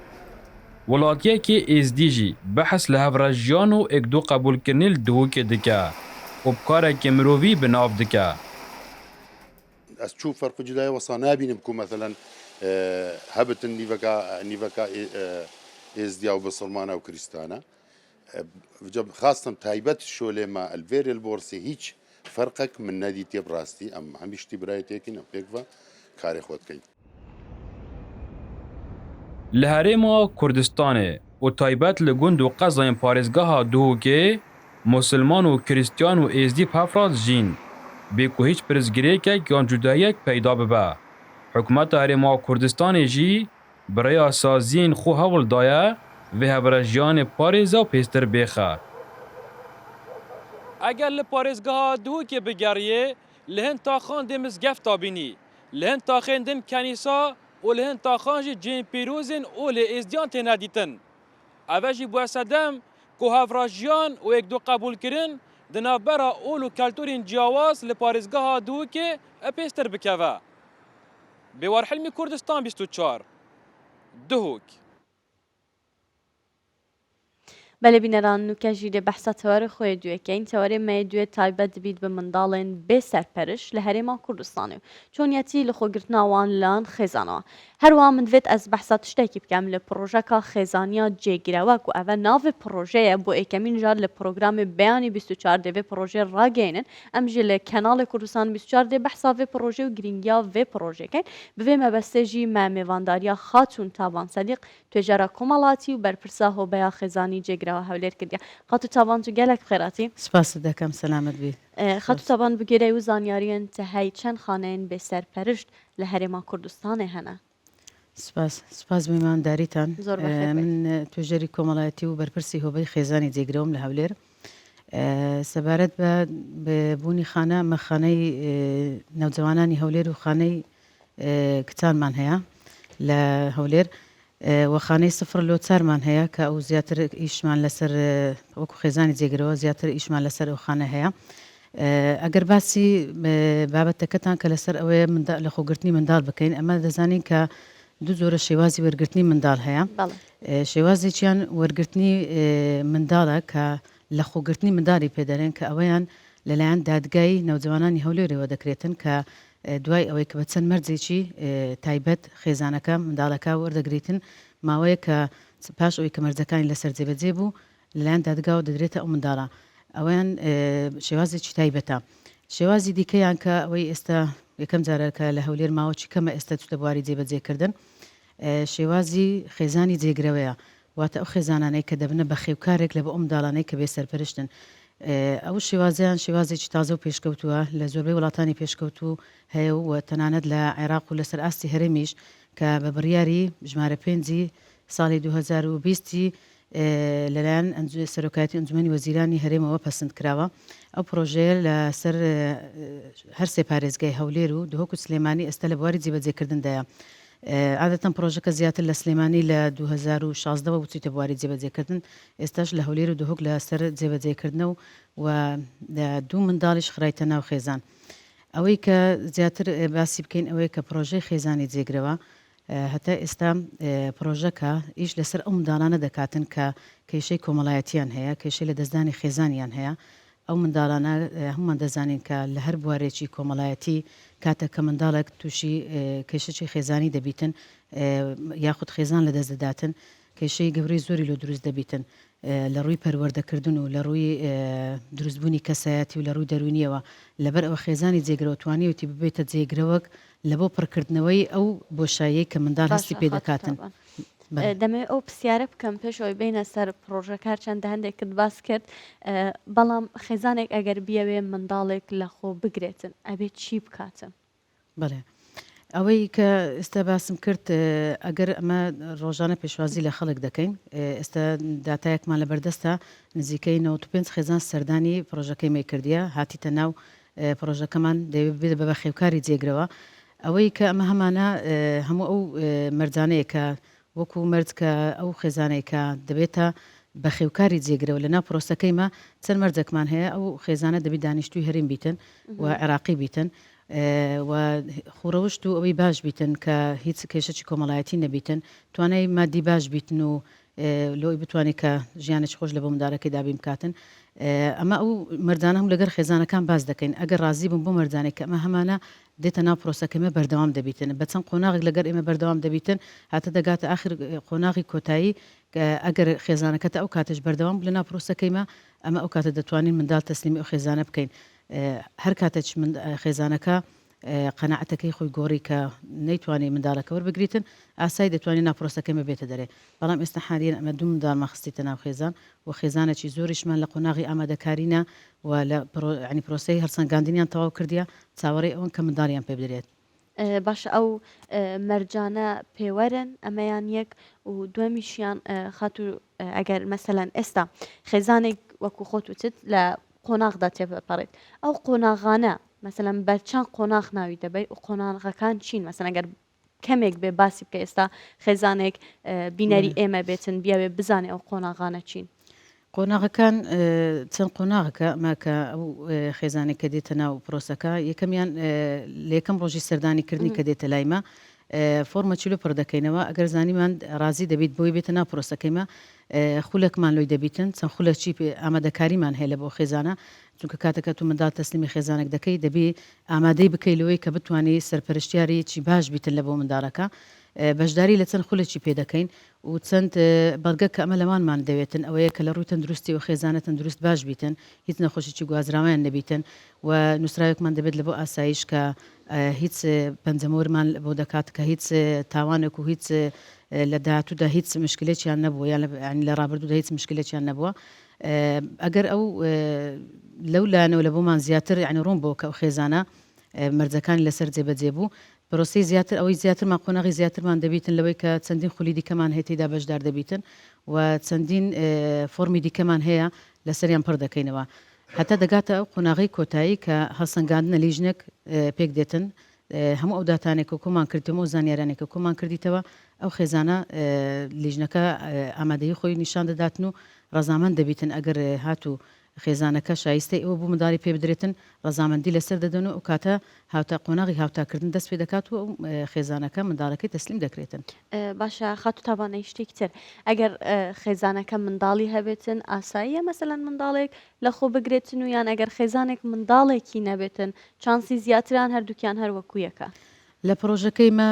ولاتیه که ازدیجی بحث لهفرجیان و اکدو قبول کرنیل دهوک دکه و بکاره که مرووی بناف دکه از چوب فرق جدای وصا نابینم که مثلا هبت نیوکا ازدیا و بسلمانه و کریستانه خاصة تايبت شولي ما الفيري البورسي هيج فرقك من نادي تيب راستي ام عم بيشتي برايتي نو بيكفا كاري خود كي لهريما كردستان و تايبت لگند و قضاين پاريزگاها دوهوكي مسلمان و كريستيان و ازدي پافراد جين بيكو هيج پرزگري که گان جدایک پیدا ببا حکومت هريما كردستان جي برای سازين خو هول دايه و هبرجیان پاریزا پیستر بیخه اگر لپاریزگاه دو که بگریه لهن تاخان دمز گفتا بینی لهن تاخان دم کنیسا و لهن تاخان جی جین پیروزن و لی ازدیان تینا دیتن اوشی بواسدم که هفراجیان و یک دو قبول کرن دنابرا اولو کلتورین جیاواز لپاریزگاه دو که پیستر بکوه بیوار حلمی کردستان 24 دهوک بله بینران نوکه ده بحثا تواره خوی دوی که این تواره می دوی تایبت بید به مندالین به سرپرش لهرما کردستانه چون یتی لخو گرتنا وان لان خزانا هر وان من وید از بحثا تشتاکی بکم لپروژه که خزانیا جگیروک و اول ناو پروژه بو ایکمین جار لپروگرام بیانی 24 ده پروژه را گینن امجی لکنال کردستان 24 ده بحثا و پروژه و گرینگیا و پروژه کن به مبستجی میوانداریا خاتون تابان صدیق تجارة کمالاتی و برپرسا هو بیا خزانی جگیر و هولیر کردیا خاطر طبعا تو گلک خیراتی سپاس دکم سلامت بی خاطر طبعا بگیره و زانیاریان تهی چند خانه به سرپرشت لهرما کردستان هنه سپاس میمان داریتان زور بخیر من تجاری کمالاتی و برپرسی هو بی خزانی جگیرم لهولیر سبارت به بونی خانه مخانه نوجوانانی هولیر و خانه کتان من هیا لهولیر وخانه صفر لوتر من هيا كأو زياتر إيشمان لسر وكو خزاني زيجرو زياتر إيشمان لسر وخانه هيا أجر باسي بابت تكتان كلسر أوي من دال لخو قرتني من دال بكين أما دزاني ك دو زور الشوازي ورقرتني من دال هيا شوازي كان ورقرتني من دالا ك لخو قرتني من دالي بيدرين كأويان للعند دادجاي نوجوانان هولوري ودكريتن ك دوای ئەوەی کە بەچەند مەرجێکی تایبەت خێزانەکە منداڵەکە وەردەگریتن ماوەیە کە پاش ئەوەی کە مەرجەکانی لەسەر جێبەجێ بوو لەلایەن دادگا و دەدرێتە ئەو منداڵە ئەوەیان شێوازێکی تایبەتە شێوازی دیکەیان کە ئەوەی ئێستا یەکەم جارە کە لە هەولێر ماوەکی کەمە ئێستا چوتە بواری جێبەجێکردن شێوازی خێزانی جێگرەوەیە واتە ئەو خێزانانەی کە دەبنە بە خێوکارێک لە بە ئەو منداڵانەی کە بێ سەرپەرشتن ئەو شێوازیان شێوازێکی تازە و پێشکەوتووە لە زۆربەی وڵاتانی پێشکەوتوو هەیە و تەنانەت لە عێراق و لەسەر ئاستی هەرێمیش کە بە بڕیاری ژمارە 5 ساڵی 2020 لەلایەن سەرۆکایەتی ئەنجومەنی وەزیرانی هەرێمەوە پەسەند کراوە ئەو پرۆژەیە لەسەر هەر سێ پارێزگای هەولێر و دهۆک و سلێمانی ئێستا لە بواری جێبەجێکردندایە عادەتەن پرۆژەکە زیاتر لە سلێمانی لە 2016 بچیتە بواری جێبەجێکردن ئێستاش لە هەولێر و دهۆک لەسەر جێبەجێکردنە و دوو منداڵیش خرایتە ناو خێزان ئەوەی کە زیاتر باسی بکەین ئەوەیە کە پرۆژەی خێزانی جێگرەوە هەتا ئێستا پرۆژەکە ئیش لەسەر ئەو منداڵانە دەکاتن کە کێشەی کۆمەڵایەتیان هەیە کێشەی لە دەستدانی خێزانیان هەیە ئەو منداڵانە هەمومان دەزانین کە لە هەر بوارێکی کۆمەڵایەتی کاتە کە منداڵێک تووشی کێشەی خێزانی دەبیتن یاخود خێزان لە دەست دەداتن کێشەی گەورەی زۆری لۆ دروست دەبیتن لە ڕووی پەروەردەکردن و لە ڕووی دروستبوونی کەسایەتی و لە ڕووی دەرونیەوە لەبەر ئەوە خێزانی جێگرەوەتوانیوتی ببێتە جێگرەوەک لە بۆ پڕکردنەوەی ئەو بۆشاییە کە منداڵ هەستی پێ دەکاتن. دەمێ ئەو پرسیارە بکەم پێشەوەی بینە سەر پرۆژەکار چەندە هەندێکت باس کرد بەڵام خێزانێک ئەگەر بیاوێ منداڵێک لە خۆ بگرێتن ئەبێت چی بکاتن؟ بڵێ ئەوەی کە ئێستا باسم کرد ئەگەر ئەمە ڕۆژانە پێشوازی لە خەڵک دەکەین ئێستا داتایەکمان لە بەردەستە نزیکەی 95 خێزان سەردانی پرۆژەکەی مێکردیە هاتیتە ناو پرۆژەکەمان دەبێت بە بەخێوکاری جێگرەوە ئەوەی کە ئەمە هەمانە هەموو ئەو مەرجانەیە کە وەکو مرد کە ئەو خێزانێکە دەبێتە بەخێوکاری جێگرەوە لە ناو پرۆسەکەیمە چەند مەرجێکمان هەیە ئەو خێزانە دەبێت دانیشتوی هەریم بیتن و عێراقی بیتن و خوڕەوشت و ئەوەی باش بیتن کە هیچ کێشەی کۆمەڵایەتی نەبیتن توانای مادی باش بیتن و لۆی بتوانێت کە ژیانێک خۆش لە بۆ منداڵەکەی دابی بکاتن ئەمە ئەو مردانە هەم لەگەر خێزانەکان باز دەکەین ئەگەر ڕازی بم بۆ مردانێک کە ئەمە هەمانە دێتە ناو پرۆسەکەمە بەردەوام دەبیتن بە چەند قۆناغێک لەگەر ئێمە بەردەوام دەبیتن هاتە دەگاتە ئاخر قۆناغی کۆتایی ئەگەر خێزانەکەتە ئەو کاتش بەردەوام لە ناو پرۆسەکەیمە ئەمە ئەو کاتە دەتوانین منداڵ تەسلیمی ئەو خێزانە بکەین هەر کاتەچ خێزانەکە قەنەعەتەکەی خۆی گۆڕی کە نەیتوانێت منداڵەکە وەربگریتن ئاسایی دەتوانێت ناپرۆسەکەمە بێتە دەرێ بەڵام ئێستا حالیان ئەمە دوو منداڵ مەخستیتە ناو خێزان و خێزانێکی زۆریشمان لە قۆناغی ئامادەکارینە و لە ینی پرۆسەی هەرسەنگاندنیان تەواو کردیە چاوەڕێ ئەوەن کە منداڵیان پێ بدرێت باش ئەو مەرجانە پێوەرن ئەمەیان یەک و دومیشیان خاتو ئەگەر مەسەلەن ئێستا خێزانێک وەکو خۆت وتت لە قۆناغدا تێپەڕێت ئەو قۆناغانە مثلا بەرچەند قۆناغ ناوی دەبێت و قۆناغەکان چین مەسەن ئەگەر کەمێک بێ باسی بکە ئێستا خێزانێک بینەری ئێمە بێتن بیاوێ بزانێ ئەو قۆناغانە چین قۆناغەکان چەند قۆناغەکە ئەماکە ئەو خێزانێک کە دێتە ناو پرۆسەکە یەکەمیان لە یەکەم ڕۆژی سەردانیکردنی کە دێتە لایمە فۆرمە چیلو پڕ دەکەینەوە ئەگەر زانیمان ڕازی دەبیت بۆی بێتە ناو پرۆسەکەیمە خولەکمان لۆی دەبیتن چەند خولەکی ئامادەکاریمان هەیە لە بۆ خێزانە چونکە کاتەکە تو منداڵ تەسلیمی خێزانێک دەکەی دەبێ ئامادەی بکەی لەوەی کە بتوانێت سەرپەرشتیاری چی باش بیتن لە بۆ منداڵەکە بەشداری لە چەند خولەکی پێ دەکەین و چەند بەڵگە کە ئەمە لەمانمان دەوێتن ئەوەیە کە لە ڕووی تەندروستی و خێزانە تەندروست باش بیتن هیچ نەخۆشیی گوازراویان نەبیتن و نووسراوێکمان دەبێت لە بۆ ئاسایش کە هیچ پەنجەمۆرمان بۆ دەکات کە هیچ تاوانێک و هیچ لە داهاتوودا هیچ مشکلێکیان نەبووە یان لە ڕابردوودا هیچ مشکلێکیان نەبووە ئەگەر ئەو لەو لایەنەوە لە بۆمان زیاتر یعنی ڕوون بۆ کە ئەو خێزانە مەرجەکانی لەسەر جێبەجێ بوو پرۆسی زیاتر ئەوەی زیاترمان قۆناغی زیاترمان دەبیتن لەوەی کە چەندین خولی دیکەمان هەیە تێیدا بەشدار دەبیتن و چەندین فۆرمی دیکەمان هەیە لەسەریان پڕ دەکەینەوە هەتا دەگاتە ئەو قۆناغی کۆتایی کە هەڵسەنگاندنە لیژنێک پێک دێتن هەموو ئەو داتانێک و کۆمان کردتەوە و زانیارانێک و کۆمان کردیتەوە ئەو خێزانە لیژنەکە ئامادەی خۆی نیشان دەداتن و ڕەزامەند دەبیتن ئەگەر هاتوو خێزانەکە شایستەی ئەوە بوو منداڵی پێ بدرێتن ڕەزامەندی لەسەر دەدەن و کاتە هاوتا قۆناغی هاوتاکردن دەست پێ دەکات و خێزانەکە منداڵەکەی تەسلیم دەکرێتن باشە خاتو تاوانەی شتێکی تر ئەگەر خێزانەکە منداڵی هەبێتن ئاساییە مەسەلەن منداڵێک لە خۆ بگرێتن و یان ئەگەر خێزانێک منداڵێکی نەبێتن چانسی زیاتران هەردووکیان هەروەکویەکە لە پرۆژەکەیمە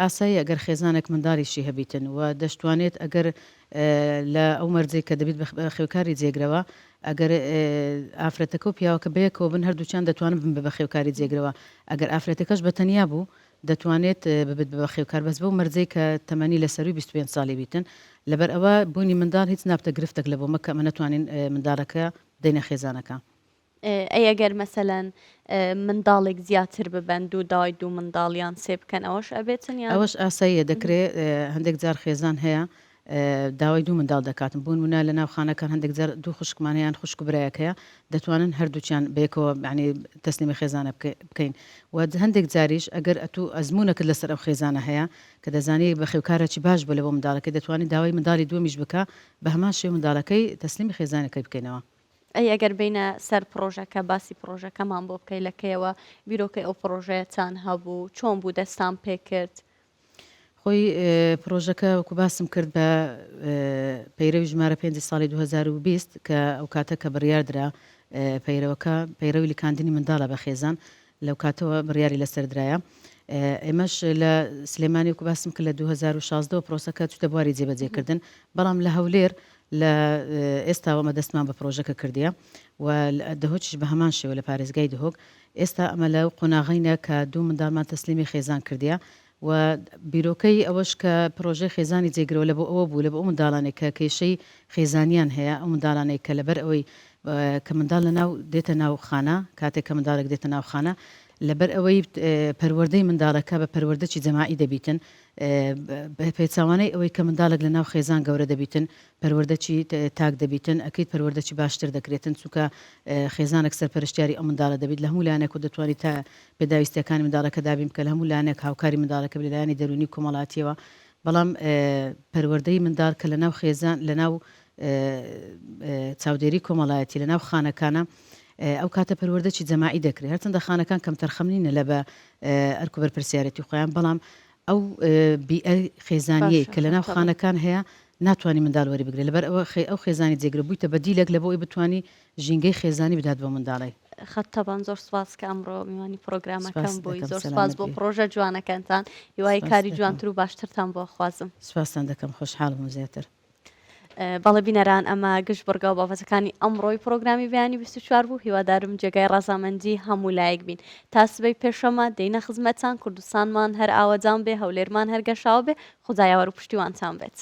ئاسایی ئەگەر خێزانێک منداڵیشی هەبیتن و دەشتوانێت ئەگەر لە ئەو مەرجێک کە دەبێت بە خێوکاری جێگرەوە ئەگەر ئافرەتەکە و پیاوەکە بەیەکەوە بن هەردووچیان دەتوانن بن بە خێوکاری جێگرەوە ئەگەر ئافرەتەکەش بەتەنیا بوو دەتوانێت ببێت بە خێوکار بەس بەو مەرجەی کە تەمەنی لەسەروی 25 ساڵی بیتن لەبەر ئەوە بوونی منداڵ هیچ نابتە گرفتێک لە بۆ مەکە ئەمە نەتوانین منداڵەکە بدەینە خێزانەکە ئەگەر مەسەلەن منداڵێک زیاتر ببەند و دای دوو منداڵیان سێ بکەن ئەوەش ئەبێتن ئەوەش ئاساییە دەکرێت هەندێک جار خێزان هەیە داوای دوو منداڵ دەکاتن بوون ونا لە ناوخانەکان هەندێک جار دوو خوشکمانیان خوشک و برایەک هەیە دەتوانن هەردووچیان بەیەکەوە ینی تەسلیمی خێزانە بکەین و هەندێک جاریش ئەگەر ئەتوو ئەزمونەکە لەسەر ئەو خێزانە هەیە کە دەزانی بە خێوکارێکی باش بە لە بۆ منداڵەکە دەتوانانی داوای منداڵی دووەمیش بکە بە هەمان شێو منداڵەکەی تەسلیمی خێزانەکەی بکەینەوە. ئەی ئەگەر بینە سەر پرۆژەکە باسی پرۆژەکەمان بۆ بکەی لەکەیەوە بیرۆکەی ئەو پرۆژەیەتان هەبوو چۆن بوو دەستان پێ کرد؟ خۆی پرۆژەکە وەکو باسم کرد بە پەیرەوی ژمارە 5 ساڵی 2020 کە ئەو کاتە کە بڕیاردرا پەیرەوەکە پەیرەوی لیکاندنی منداڵە بە خێزان لەو کاتەوە بڕیاری لەسەردرایە. ئێمەش لە سلێمانی وەکو باسم کرد لە 2016 پرۆسەکە چوتە بواری جێبەجێکردن بەڵام لە هەولێر لە ئێستاوەمە دەستمان بە پرۆژەکە کردیە و دەهۆچش بە هەمان شێوە لە پارێزگای دهۆک ئێستا ئەمە لەو قۆناغینە کە دوو منداڵمان تەسلیمی خێزان کردیە و بیرۆکەی ئەوەش کە پرۆژەی خێزانی جێگرەوە لە بۆ ئەوە بوو لە بۆ ئەو منداڵانێک کە کێشەی خێزانیان هەیە ئەو منداڵانێک کە لەبەر ئەوەی کە منداڵ لە ناو دێتە ناو خانە کاتێک کە منداڵێک دێتە ناو خانە لەبەر ئەوەی پەروەردەی منداڵەکە بە پەروەردەی جەماعی دەبیتن پێچوانەی ئەوەی کە منداڵێک لە ناو خێزان گەورە دەبیتن پەروەردەی تاک دەبیتن ئەکەیت پەروەردەی باشتر دەکرێتن چونکە خێزانێک سەرپەرشتیاری ئەو منداڵە دەبیت لە هەموو لایەنێک و دەتوانیت تا پێداویستیەکانی منداڵەکە دابین کە لە هەموو لایەنێک هاوکاری منداڵەکە لە لایەنی دەرونی کۆمەڵاتیەوە بەڵام پەروەردەی منداڵ کە لە ناو خێزان لە ناو چاودێری کۆمەڵایەتی لە ناو خانەکانە ئەو کاتە پەروەردەی جەماعی دەکرێت هەرچەندە خانەکان کەم تەرخەمنینە لە بە ئەرک و بەرپرسیارەتی خۆیان بەڵام ئەو بیئە خێزانیەی کە لە ناو خانەکان هەیە ناتوانانی منداڵ وەری بگرێت لەبەر ئەو خێزانی جێگرە بوویتە بەدیلێک لە بۆی بتوانانی ژینگەی خێزانی بدات بۆ منداڵی. خەتەبان زۆر سواز کە ئەمڕۆ میوانی پرۆگرامەکەم بووی زۆر سواز بۆ پرۆژە جوانەکەتان هیوای کاری جوانتر و باشترتان بۆ خوازم. سوپاسان دەکەم خۆشحاڵم زیاتر. بەڵێ بینەران ئەمە گشت بڕگا و بابەتەکانی ئەمڕۆی پرۆگرامی بیانی 24 بوو هیوادارم جێگای ڕازامەندی هەموو لایەک بین تا سبەی پێشەمە دەینە خزمەتتان کوردستانمان هەر ئاوەجان بێ هەولێرمان هەرگەشاو بێ خودایاوەر و پشتیوانتان بێت.